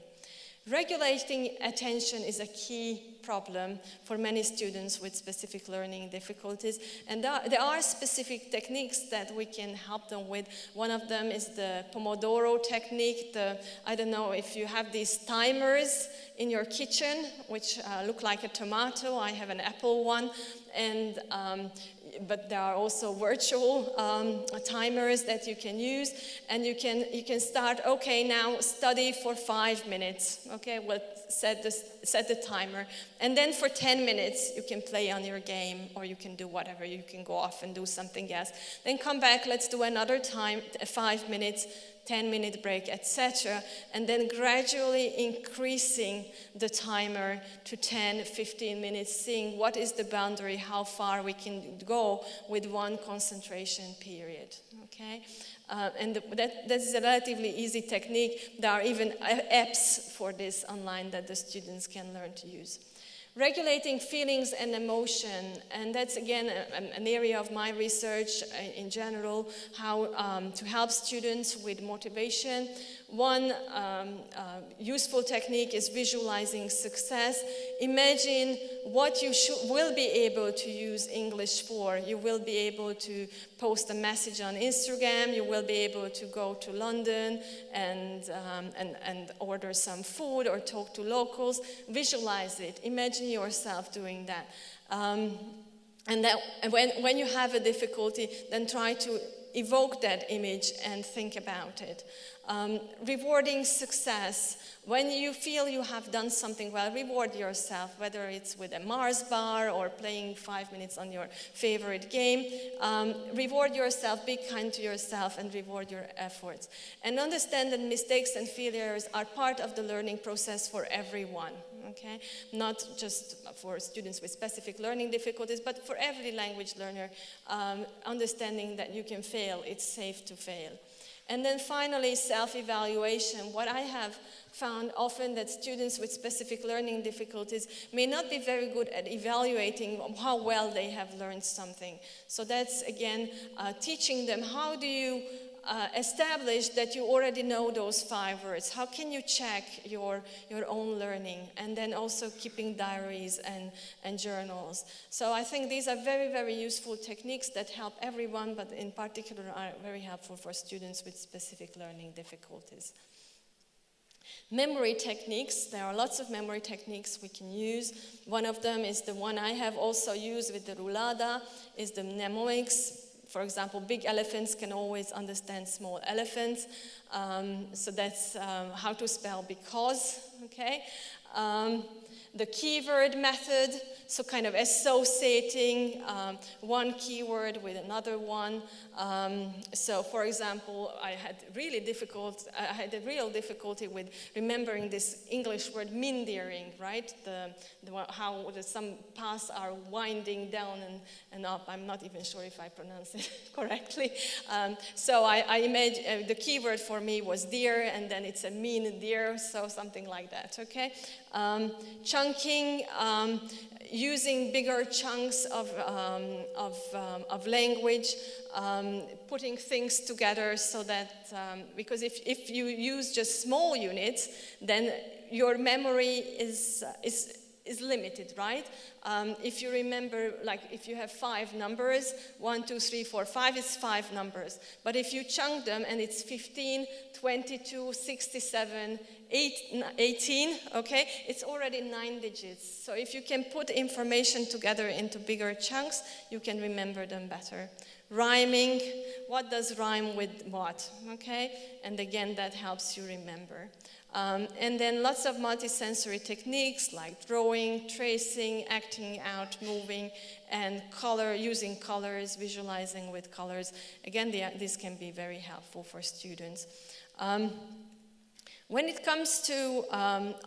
Regulating attention is a key problem for many students with specific learning difficulties, and there are specific techniques that we can help them with. One of them is the Pomodoro technique. I don't know if you have these timers in your kitchen, which look like a tomato. I have an apple one, and but there are also virtual timers that you can use, and you can start. Okay, now study for 5 minutes. Okay, well, set the timer, and then for 10 minutes you can play on your game, or you can do whatever. You can go off and do something else. Then come back. Let's do another time, 5 minutes. 10-minute break, etc., and then gradually increasing the timer to 10, 15 minutes, seeing what is the boundary, how far we can go with one concentration period, okay? And that is a relatively easy technique. There are even apps for this online that the students can learn to use. Regulating feelings and emotion, and that's again an area of my research in general, how to help students with motivation. One useful technique is visualizing success. Imagine what you will be able to use English for. You will be able to post a message on Instagram. You will be able to go to London and order some food or talk to locals. Visualize it. Imagine yourself doing that. And that when you have a difficulty, then try to evoke that image and think about it. Rewarding success. When you feel you have done something well, reward yourself, whether it's with a Mars bar or playing 5 minutes on your favorite game. Reward yourself, be kind to yourself, and reward your efforts. And understand that mistakes and failures are part of the learning process for everyone, okay? Not just for students with specific learning difficulties, but for every language learner, understanding that you can fail, it's safe to fail. And then finally, self-evaluation. What I have found often that students with specific learning difficulties may not be very good at evaluating how well they have learned something. So that's, again, teaching them how do you establish that you already know those 5 words? How can you check your own learning? And then also keeping diaries and journals. So I think these are very, very useful techniques that help everyone, but in particular are very helpful for students with specific learning difficulties. Memory techniques, there are lots of memory techniques we can use. One of them is the one I have also used with the Roulada, is the mnemonics. For example, big elephants can always understand small elephants. So that's how to spell because, okay? The keyword method, so kind of associating one keyword with another one. So for example, I had a real difficulty with remembering this English word mindering, right? How some paths are winding down and up. I'm not even sure if I pronounce it correctly. So I imagine the keyword for me was deer, and then it's a mean deer, so something like that, okay? Chunking, using bigger chunks of language, putting things together so that, because if you use just small units, then your memory is limited, right? If you remember, like if you have 5 numbers, 1, 2, 3, 4, 5 is 5 numbers. But if you chunk them and it's 15, 22, 67, 18, okay, it's already 9 digits. So if you can put information together into bigger chunks, you can remember them better. Rhyming, what does rhyme with what, okay? And again, that helps you remember. And then lots of multisensory techniques like drawing, tracing, acting out, moving, and using colors, visualizing with colors. Again, this can be very helpful for students. When it comes to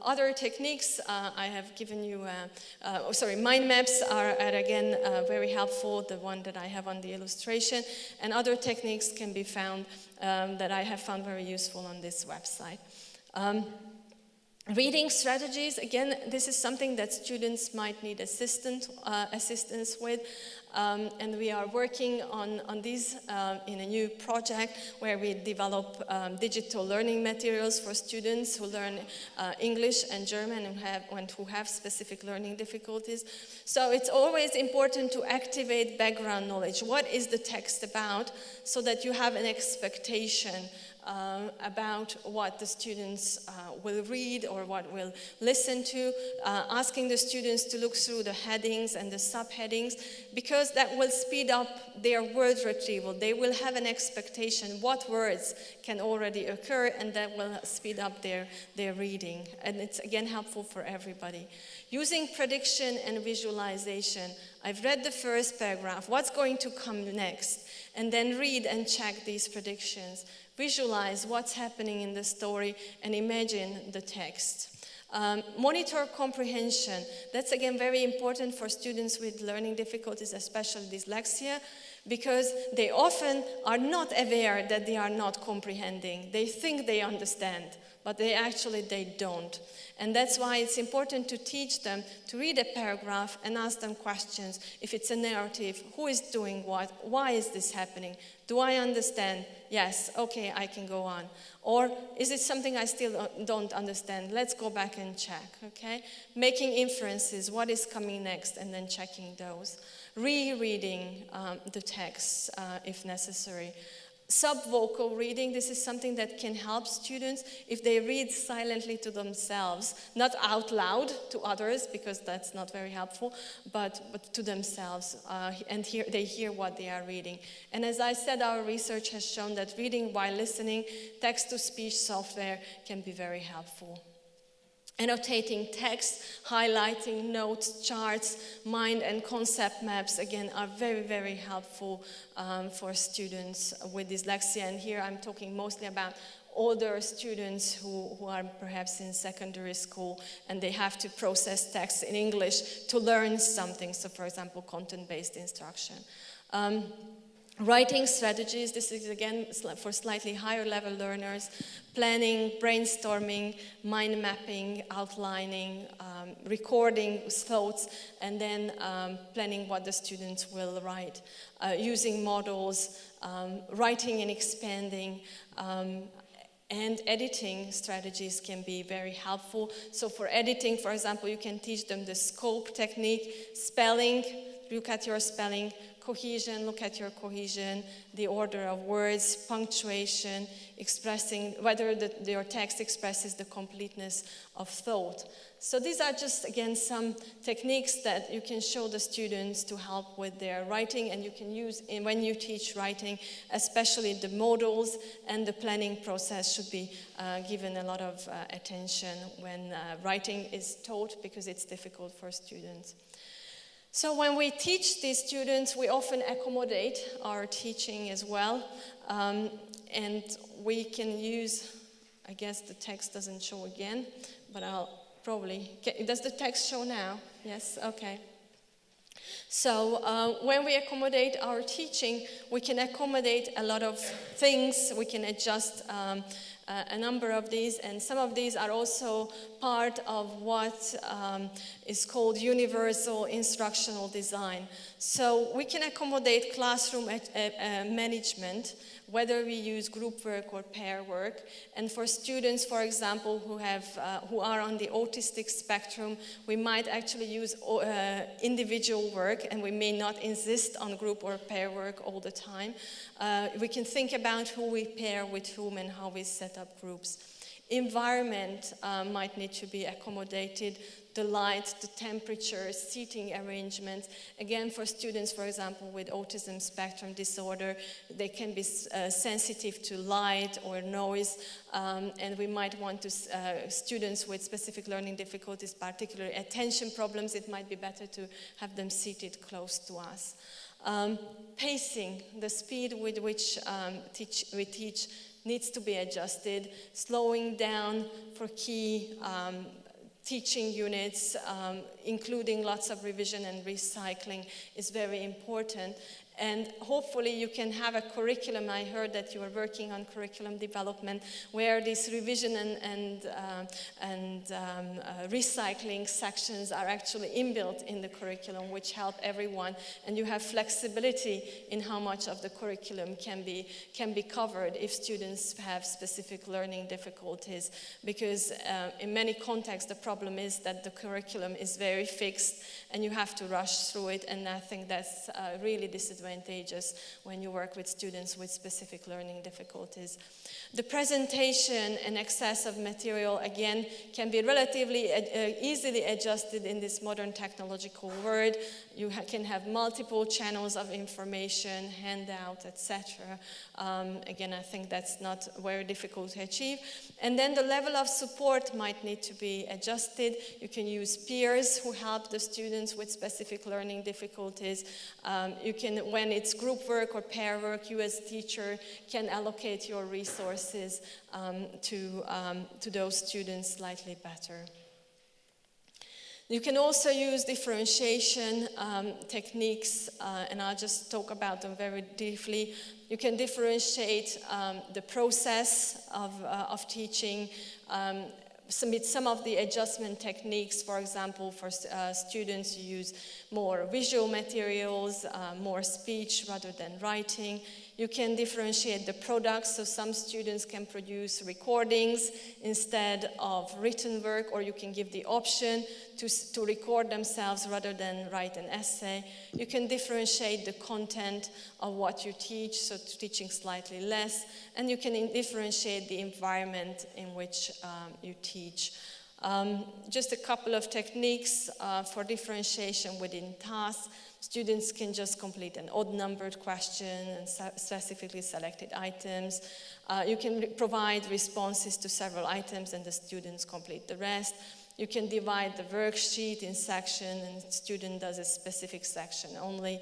other techniques, I have given you, mind maps are again very helpful, the one that I have on the illustration, and other techniques can be found that I have found very useful on this website. Reading strategies, again, this is something that students might need assistance with, and we are working on these in a new project where we develop digital learning materials for students who learn English and German and who have specific learning difficulties. So it's always important to activate background knowledge. What is the text about, so that you have an expectation about what the students will read or what will listen to, asking the students to look through the headings and the subheadings, because that will speed up their word retrieval. They will have an expectation what words can already occur, and that will speed up their reading. And it's again helpful for everybody. Using prediction and visualization. I've read the first paragraph, what's going to come next? And then read and check these predictions. Visualize what's happening in the story and imagine the text. Monitor comprehension. That's again very important for students with learning difficulties, especially dyslexia, because they often are not aware that they are not comprehending. They think they understand, but they don't. And that's why it's important to teach them to read a paragraph and ask them questions. If it's a narrative, who is doing what? Why is this happening? Do I understand? Yes, okay, I can go on. Or is it something I still don't understand? Let's go back and check, okay? Making inferences, what is coming next, and then checking those. Rereading the text if necessary. Subvocal reading, this is something that can help students if they read silently to themselves, not out loud to others, because that's not very helpful, but to themselves, and they hear what they are reading. And as I said, our research has shown that reading while listening, text-to-speech software can be very helpful. Annotating text, highlighting notes, charts, mind and concept maps, again, are very, very helpful for students with dyslexia. And here I'm talking mostly about older students who are perhaps in secondary school and they have to process text in English to learn something. So, for example, content-based instruction. Writing strategies, this is again for slightly higher level learners, planning, brainstorming, mind mapping, outlining, recording thoughts, and then planning what the students will write. Using models, writing and expanding, and editing strategies can be very helpful. So for editing, for example, you can teach them the scope technique, spelling, look at your spelling, cohesion, look at your cohesion, the order of words, punctuation, expressing whether your text expresses the completeness of thought. So these are just, again, some techniques that you can show the students to help with their writing, and you can use when you teach writing, especially the models and the planning process should be given a lot of attention when writing is taught, because it's difficult for students. So when we teach these students, we often accommodate our teaching as well, and we can use, I guess the text doesn't show again, but I'll probably, does the text show now? Yes, okay. So when we accommodate our teaching, we can accommodate a lot of things. We can adjust a number of these, and some of these are also part of what is called universal instructional design. So we can accommodate classroom management, whether we use group work or pair work. And for students, for example, who are on the autistic spectrum, we might actually use individual work, and we may not insist on group or pair work all the time. We can think about who we pair with whom and how we set up groups. Environment might need to be accommodated, the light, the temperature, seating arrangements. Again, for students, for example, with autism spectrum disorder, they can be sensitive to light or noise, and we might want to, students with specific learning difficulties, particularly attention problems, it might be better to have them seated close to us. Pacing, the speed with which we teach needs to be adjusted. Slowing down for key teaching units, including lots of revision and recycling, is very important. And hopefully you can have a curriculum. I heard that you are working on curriculum development, where these revision and recycling sections are actually inbuilt in the curriculum, which help everyone. And you have flexibility in how much of the curriculum can be covered if students have specific learning difficulties. Because in many contexts, the problem is that the curriculum is very fixed, and you have to rush through it. And I think that's really disadvantageous when you work with students with specific learning difficulties. The presentation and access of material, again, can be relatively easily adjusted in this modern technological world. You can have multiple channels of information, handout, etc. Again, I think that's not very difficult to achieve. And then the level of support might need to be adjusted. You can use peers who help the students with specific learning difficulties. You can, when it's group work or pair work, you as a teacher can allocate your resources to those students slightly better. You can also use differentiation techniques, and I'll just talk about them very briefly. You can differentiate the process of teaching, some of the adjustment techniques. For example, for students, you use more visual materials, more speech rather than writing. You can differentiate the products, so some students can produce recordings instead of written work, or you can give the option to record themselves rather than write an essay. You can differentiate the content of what you teach, so teaching slightly less, and you can differentiate the environment in which you teach. Just a couple of techniques for differentiation within tasks. Students can just complete an odd-numbered question and specifically selected items. You can provide responses to several items and the students complete the rest. You can divide the worksheet in sections and the student does a specific section only.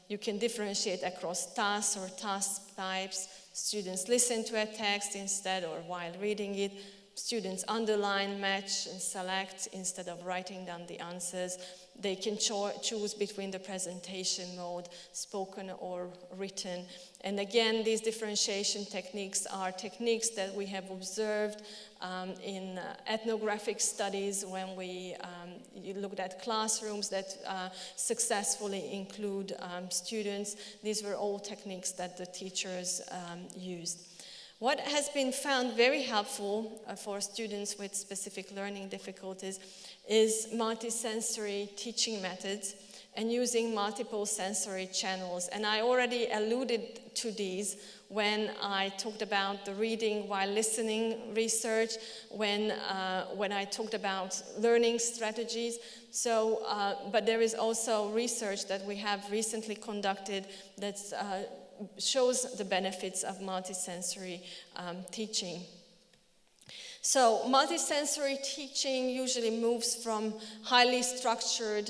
You can differentiate across tasks or task types. Students listen to a text instead or while reading it. Students underline, match, and select instead of writing down the answers. they can choose between the presentation mode, spoken or written. And again, these differentiation techniques are techniques that we have observed in ethnographic studies when we looked at classrooms that successfully include students. These were all techniques that the teachers used. What has been found very helpful for students with specific learning difficulties is multisensory teaching methods and using multiple sensory channels. And I already alluded to these when I talked about the reading while listening research, when I talked about learning strategies. So, but there is also research that we have recently conducted that shows the benefits of multisensory teaching. So multisensory teaching usually moves from highly structured,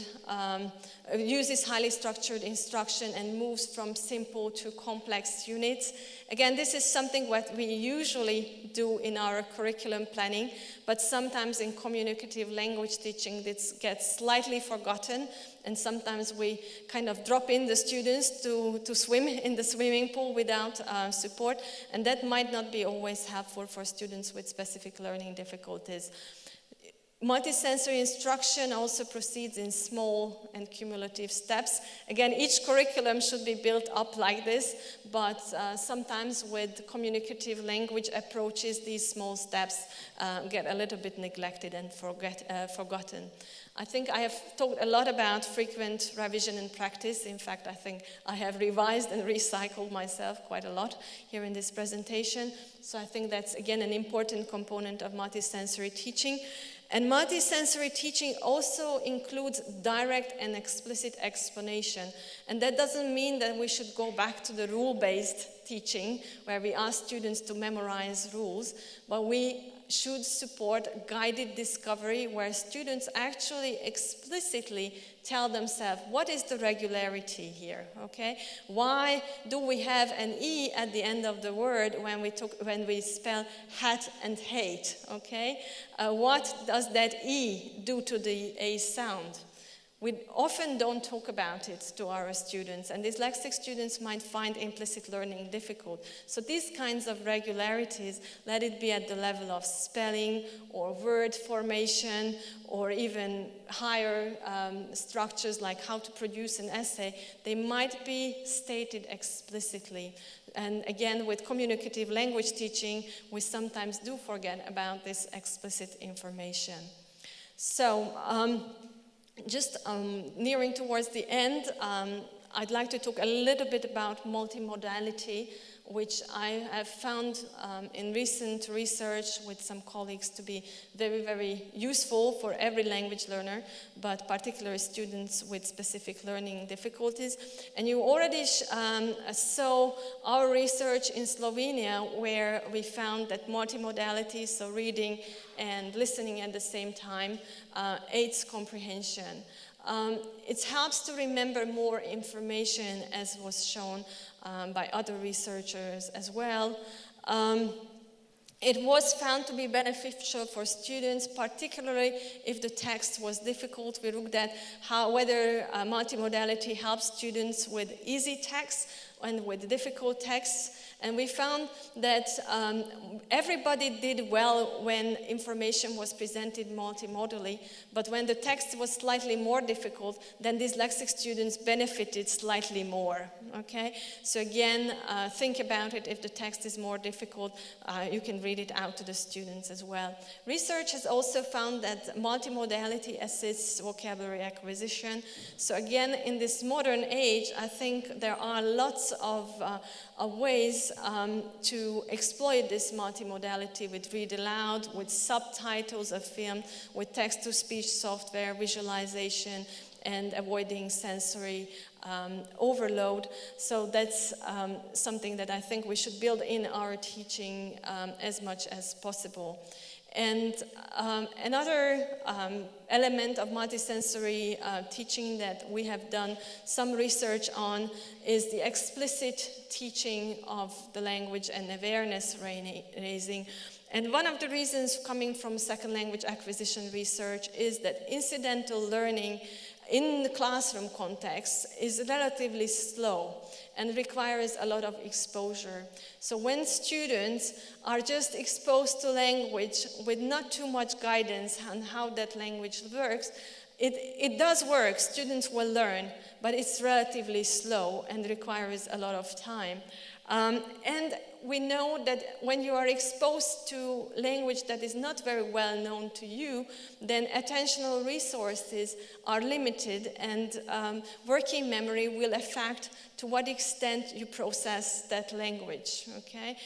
uses highly structured instruction and moves from simple to complex units. Again, this is something what we usually do in our curriculum planning, but sometimes in communicative language teaching this gets slightly forgotten, and sometimes we kind of drop in the students to swim in the swimming pool without support, and that might not be always helpful for students with specific learning difficulties. Multisensory instruction also proceeds in small and cumulative steps. Again, each curriculum should be built up like this, but sometimes with communicative language approaches, these small steps get a little bit neglected and forgotten. I think I have talked a lot about frequent revision and practice. In fact, I think I have revised and recycled myself quite a lot here in this presentation. So I think that's, again, an important component of multisensory teaching. And multisensory teaching also includes direct and explicit explanation. And that doesn't mean that we should go back to the rule-based teaching, where we ask students to memorize rules, but we should support guided discovery, where students actually explicitly tell themselves, what is the regularity here, okay? Why do we have an E at the end of the word when we spell hat and hate, okay? What does that E do to the A sound? We often don't talk about it to our students, and dyslexic students might find implicit learning difficult. So these kinds of regularities, let it be at the level of spelling or word formation or even higher structures like how to produce an essay, they might be stated explicitly. And again, with communicative language teaching, we sometimes do forget about this explicit information. So, just nearing towards the end, I'd like to talk a little bit about multimodality, which I have found in recent research with some colleagues to be very, very useful for every language learner, but particularly students with specific learning difficulties. And you already saw our research in Slovenia, where we found that multimodality, so reading and listening at the same time, aids comprehension. It helps to remember more information, as was shown by other researchers as well. It was found to be beneficial for students, particularly if the text was difficult. We looked at whether multimodality helps students with easy text and with difficult texts. And we found that everybody did well when information was presented multimodally, but when the text was slightly more difficult, then dyslexic students benefited slightly more, okay? So again, think about it. If the text is more difficult, you can read it out to the students as well. Research has also found that multimodality assists vocabulary acquisition. So again, in this modern age, I think there are lots of ways to exploit this multimodality with read aloud, with subtitles of film, with text-to-speech software, visualization, and avoiding sensory overload. So that's something that I think we should build in our teaching as much as possible. And another element of multisensory teaching that we have done some research on is the explicit teaching of the language and awareness raising. And one of the reasons coming from second language acquisition research is that incidental learning in the classroom context is relatively slow and requires a lot of exposure. So when students are just exposed to language with not too much guidance on how that language works, it does work, students will learn, but it's relatively slow and requires a lot of time. And we know that when you are exposed to language that is not very well known to you, then attentional resources are limited, and working memory will affect to what extent you process that language, okay?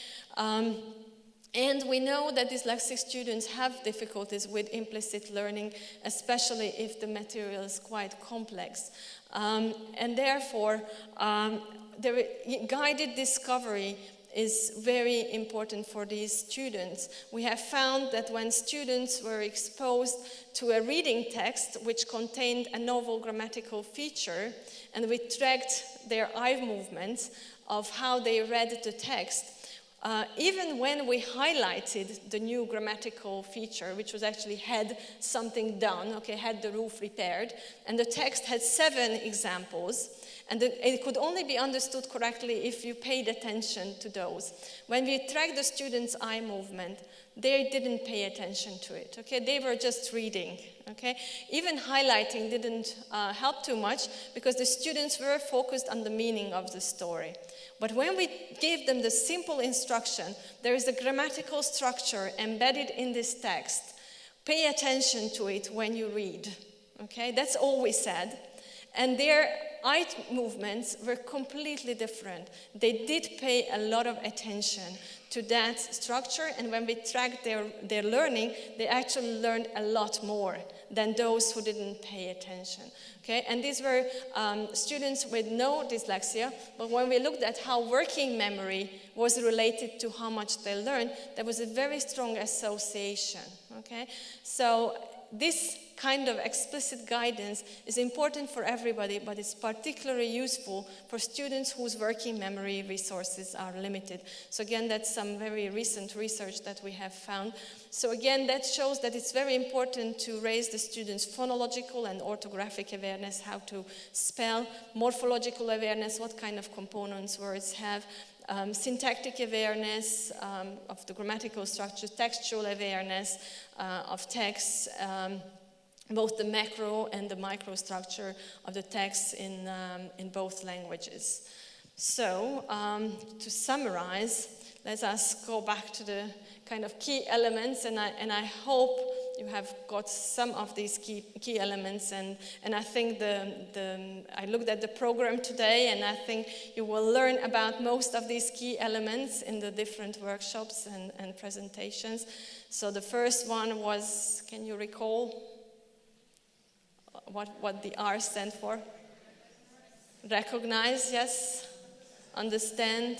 And we know that dyslexic students have difficulties with implicit learning, especially if the material is quite complex. And therefore, guided discovery is very important for these students. We have found that when students were exposed to a reading text which contained a novel grammatical feature, and we tracked their eye movements of how they read the text, even when we highlighted the new grammatical feature, which was actually had something done, okay, had the roof repaired, and the text had 7 examples, and it could only be understood correctly if you paid attention to those. When we tracked the students' eye movement, they didn't pay attention to it, okay? They were just reading, okay? Even highlighting didn't help too much because the students were focused on the meaning of the story. But when we gave them the simple instruction, there is a grammatical structure embedded in this text. Pay attention to it when you read, okay? That's all we said. And their eye movements were completely different. They did pay a lot of attention to that structure, and when we tracked their learning, they actually learned a lot more than those who didn't pay attention. Okay? And these were students with no dyslexia, but when we looked at how working memory was related to how much they learned, there was a very strong association. Okay? So this kind of explicit guidance is important for everybody, but it's particularly useful for students whose working memory resources are limited. So again, that's some very recent research that we have found. So again, that shows that it's very important to raise the students' phonological and orthographic awareness, how to spell, morphological awareness, what kind of components words have, syntactic awareness of the grammatical structure, textual awareness of text, both the macro and the microstructure of the text in both languages. So, to summarize, let us go back to the kind of key elements, and I hope you have got some of these key elements, and I think I looked at the program today, and I think you will learn about most of these key elements in the different workshops and presentations. So the first one was, can you recall what the R stands for? Recognize, yes. Understand.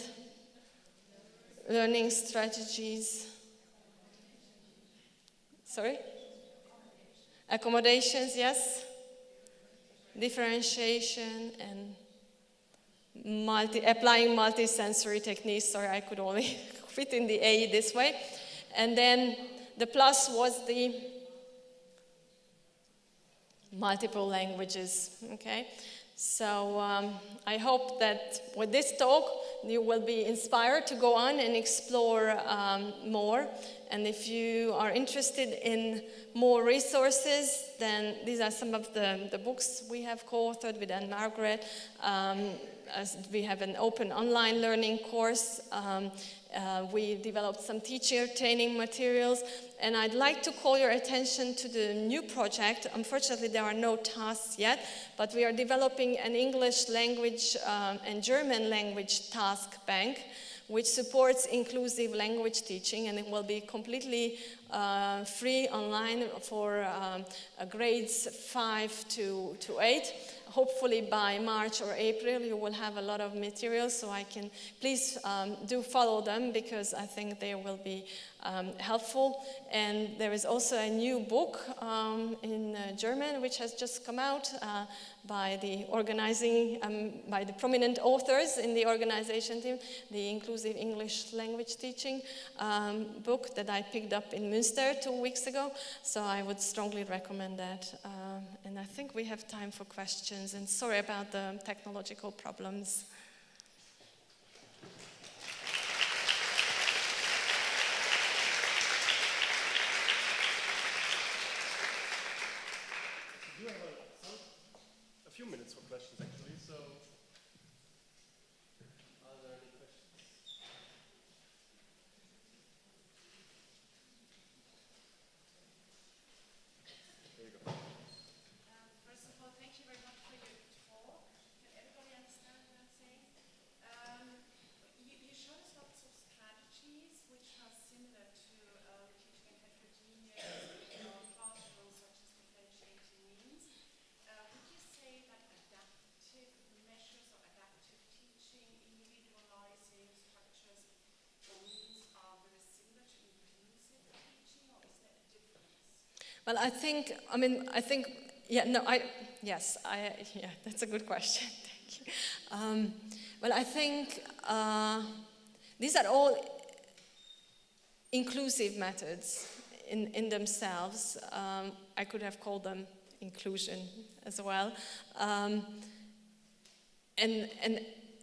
Learning strategies. Sorry? Accommodations, yes. Differentiation and applying multisensory techniques. Sorry, I could only fit in the A this way. And then the plus was the multiple languages, okay? So I hope that with this talk you will be inspired to go on and explore more. And if you are interested in more resources, then these are some of the books we have co-authored with Anne-Margaret. As we have an open online learning course. We developed some teacher training materials, and I'd like to call your attention to the new project. Unfortunately, there are no tasks yet, but we are developing an English language and German language task bank, which supports inclusive language teaching, and it will be completely free online for grades 5 to 8. Hopefully by March or April you will have a lot of materials, so please do follow them because I think they will be helpful. And there is also a new book in German which has just come out by the prominent authors in the organization team, the Inclusive English Language Teaching book that I picked up in Münster. students there 2 weeks ago, so I would strongly recommend that. And I think we have time for questions, and sorry about the technological problems. We have a few minutes for questions, actually, so are there any questions? There you go. First of all, thank you very much for your talk. Can everybody understand what I'm saying? You showed us lots of strategies which are similar to teaching in heterogeneous classrooms, such as differentiating means. Would you say that adaptive measures or adaptive teaching, individualizing structures or means are very similar to inclusive teaching, or is there a difference? Well, yeah, that's a good question. Thank you. Well, I think these are all inclusive methods in themselves. I could have called them inclusion as well. And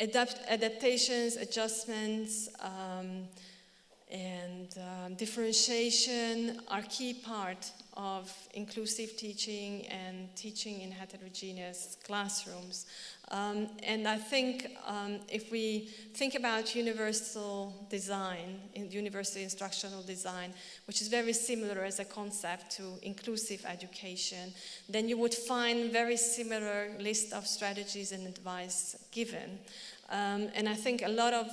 adaptations, adjustments, and differentiation are key part of inclusive teaching and teaching in heterogeneous classrooms. And I think if we think about universal design, universal instructional design, which is very similar as a concept to inclusive education, then you would find very similar list of strategies and advice given. And I think a lot of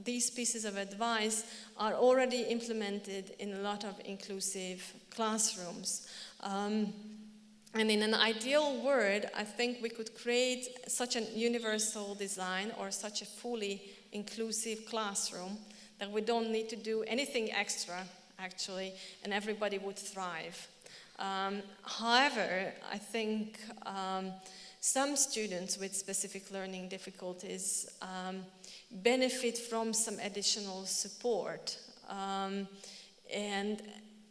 these pieces of advice are already implemented in a lot of inclusive classrooms. And in an ideal world, I think we could create such a universal design or such a fully inclusive classroom that we don't need to do anything extra, actually, and everybody would thrive. However, I think some students with specific learning difficulties benefit from some additional support. And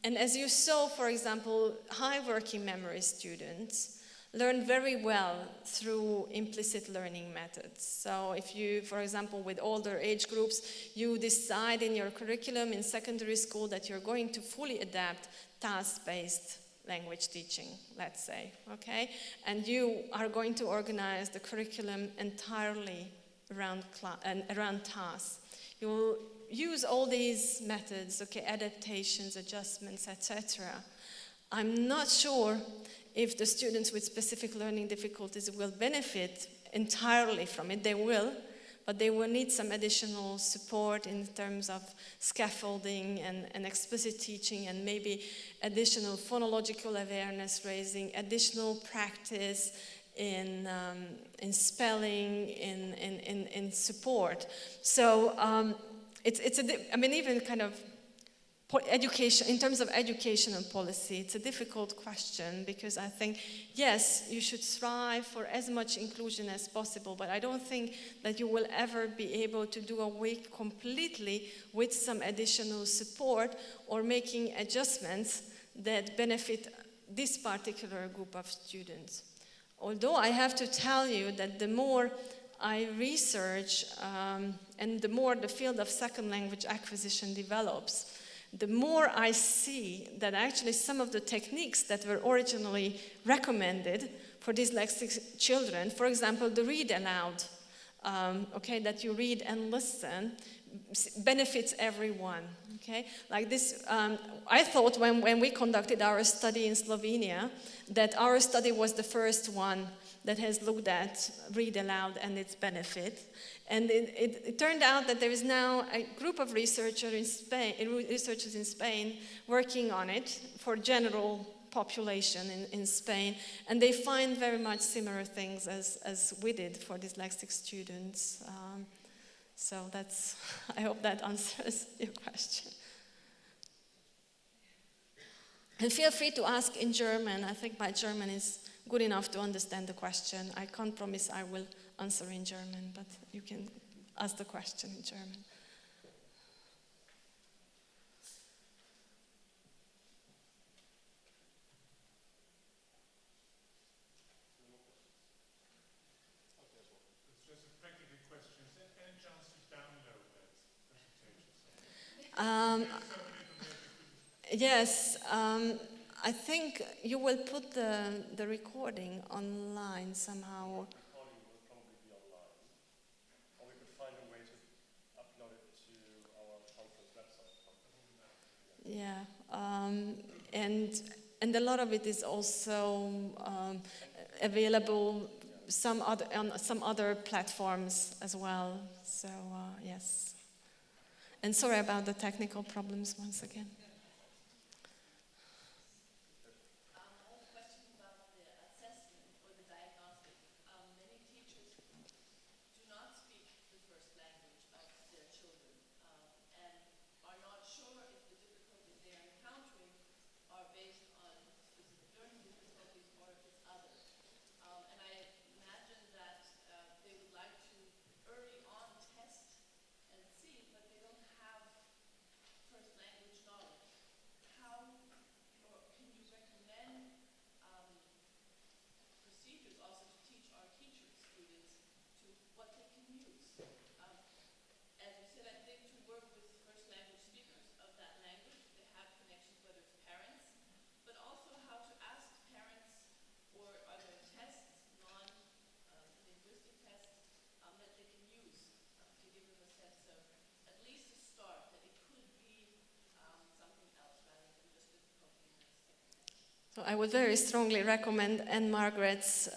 as you saw, for example, high working memory students learn very well through implicit learning methods. So if you, for example, with older age groups, you decide in your curriculum in secondary school that you're going to fully adapt task-based language teaching, let's say, okay? And you are going to organize the curriculum entirely around tasks. You will use all these methods, okay, adaptations, adjustments, etc. I'm not sure if the students with specific learning difficulties will benefit entirely from it. They will, but they will need some additional support in terms of scaffolding and explicit teaching, and maybe additional phonological awareness raising, additional practice in spelling, in support. So even kind of education, in terms of educational policy, it's a difficult question, because I think, yes, you should strive for as much inclusion as possible, but I don't think that you will ever be able to do away completely with some additional support or making adjustments that benefit this particular group of students. Although I have to tell you that the more I research and the more the field of second language acquisition develops, the more I see that actually some of the techniques that were originally recommended for dyslexic children, for example, the read aloud, that you read and listen, benefits everyone, okay? Like this, I thought when we conducted our study in Slovenia, that our study was the first one that has looked at read aloud and its benefit. And it turned out that there is now a group of researchers in Spain working on it for general population in Spain, and they find very much similar things as we did for dyslexic students. So I hope that answers your question. And feel free to ask in German. I think my German is good enough to understand the question. I can't promise I will answer in German, but you can ask the question in German. Yes, I think you will put the recording online somehow. Recording will probably be online, or we could find a way to upload it to our conference website. Yeah, and a lot of it is also available on some other platforms as well. So yes, and sorry about the technical problems once again. So I would very strongly recommend Anne Margaret's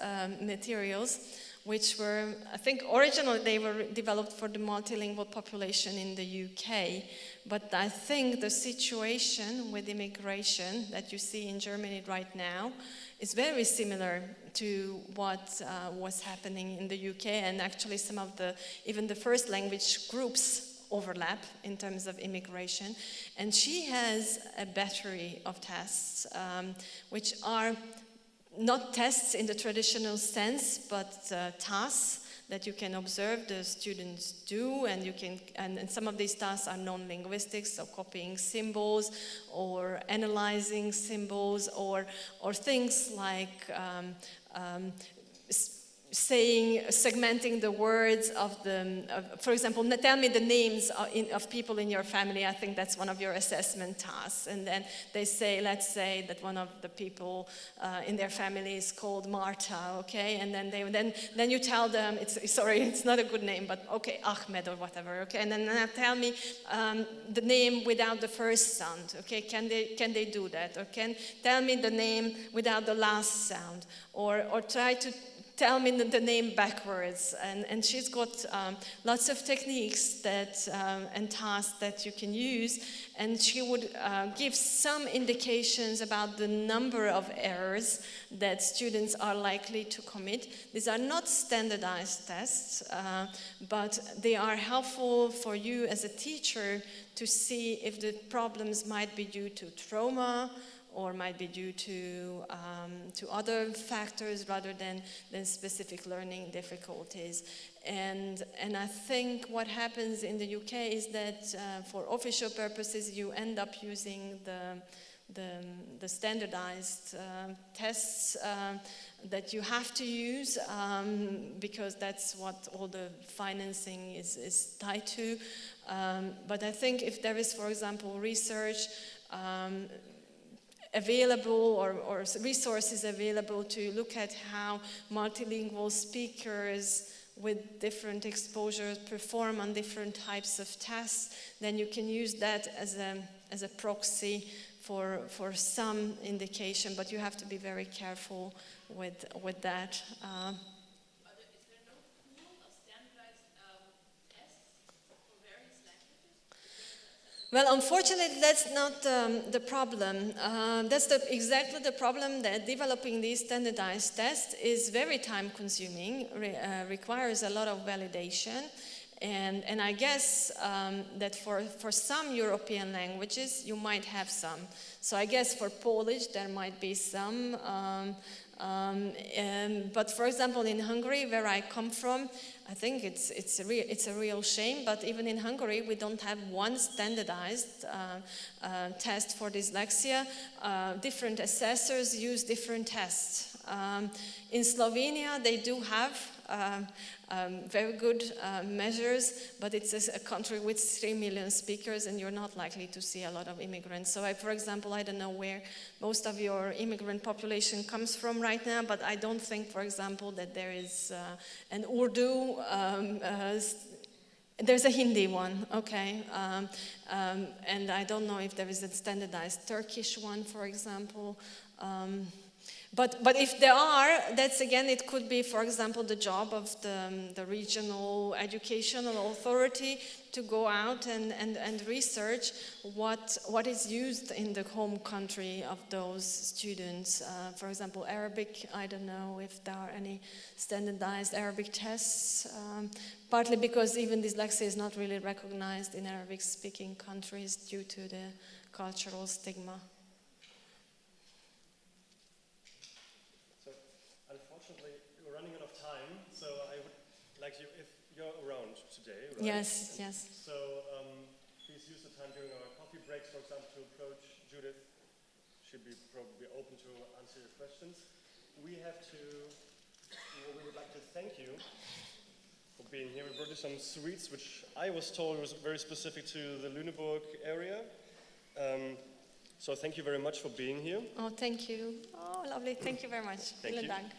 materials, which were, I think originally they were developed for the multilingual population in the UK, but I think the situation with immigration that you see in Germany right now is very similar to what was happening in the UK, and actually some of even the first language groups overlap in terms of immigration. And she has a battery of tests, which are not tests in the traditional sense, but tasks that you can observe the students do, and some of these tasks are non-linguistic, so copying symbols or analyzing symbols, or things like segmenting the words for example, tell me the names of people in your family. I think that's one of your assessment tasks. And then they say, let's say that one of the people in their family is called Marta, okay? And then you tell them, it's not a good name, but okay, Ahmed or whatever, okay? And then tell me the name without the first sound, okay? Can they do that? Or tell me the name without the last sound, or try to tell me the name backwards. And she's got lots of techniques and tasks that you can use. And she would give some indications about the number of errors that students are likely to commit. These are not standardized tests, but they are helpful for you as a teacher to see if the problems might be due to trauma, or might be due to other factors rather than specific learning difficulties. And I think what happens in the UK is that for official purposes you end up using the standardized tests that you have to use because that's what all the financing is tied to. But I think if there is, for example, research available or resources available to look at how multilingual speakers with different exposures perform on different types of tests, then you can use that as a proxy for some indication, but you have to be very careful with that. Well, unfortunately, that's not the problem. That's exactly the problem, that developing these standardized tests is very time-consuming, requires a lot of validation, and I guess that for some European languages, you might have some. So I guess for Polish, there might be some. But for example, in Hungary, where I come from, I think it's a real shame, but even in Hungary, we don't have one standardized test for dyslexia. Different assessors use different tests. In Slovenia, they do have very good measures, but it's a country with 3 million speakers, and you're not likely to see a lot of immigrants. So, for example, I don't know where most of your immigrant population comes from right now, but I don't think, for example, that there is an Urdu. There's a Hindi one, okay, and I don't know if there is a standardized Turkish one, for example. But if there are, that's again, it could be, for example, the job of the regional educational authority to go out and research what is used in the home country of those students. For example, Arabic, I don't know if there are any standardized Arabic tests, partly because even dyslexia is not really recognized in Arabic-speaking countries due to the cultural stigma. Unfortunately, we're running out of time, so I would like you, if you're around today, right? Yes, yes. So please use the time during our coffee breaks, for example, to approach Judith. She'd be probably open to answer your questions. We would like to thank you for being here. We brought you some sweets, which I was told was very specific to the Lüneburg area. So thank you very much for being here. Oh, thank you. Oh, lovely. Thank you very much. Thank Vielen you. Dank.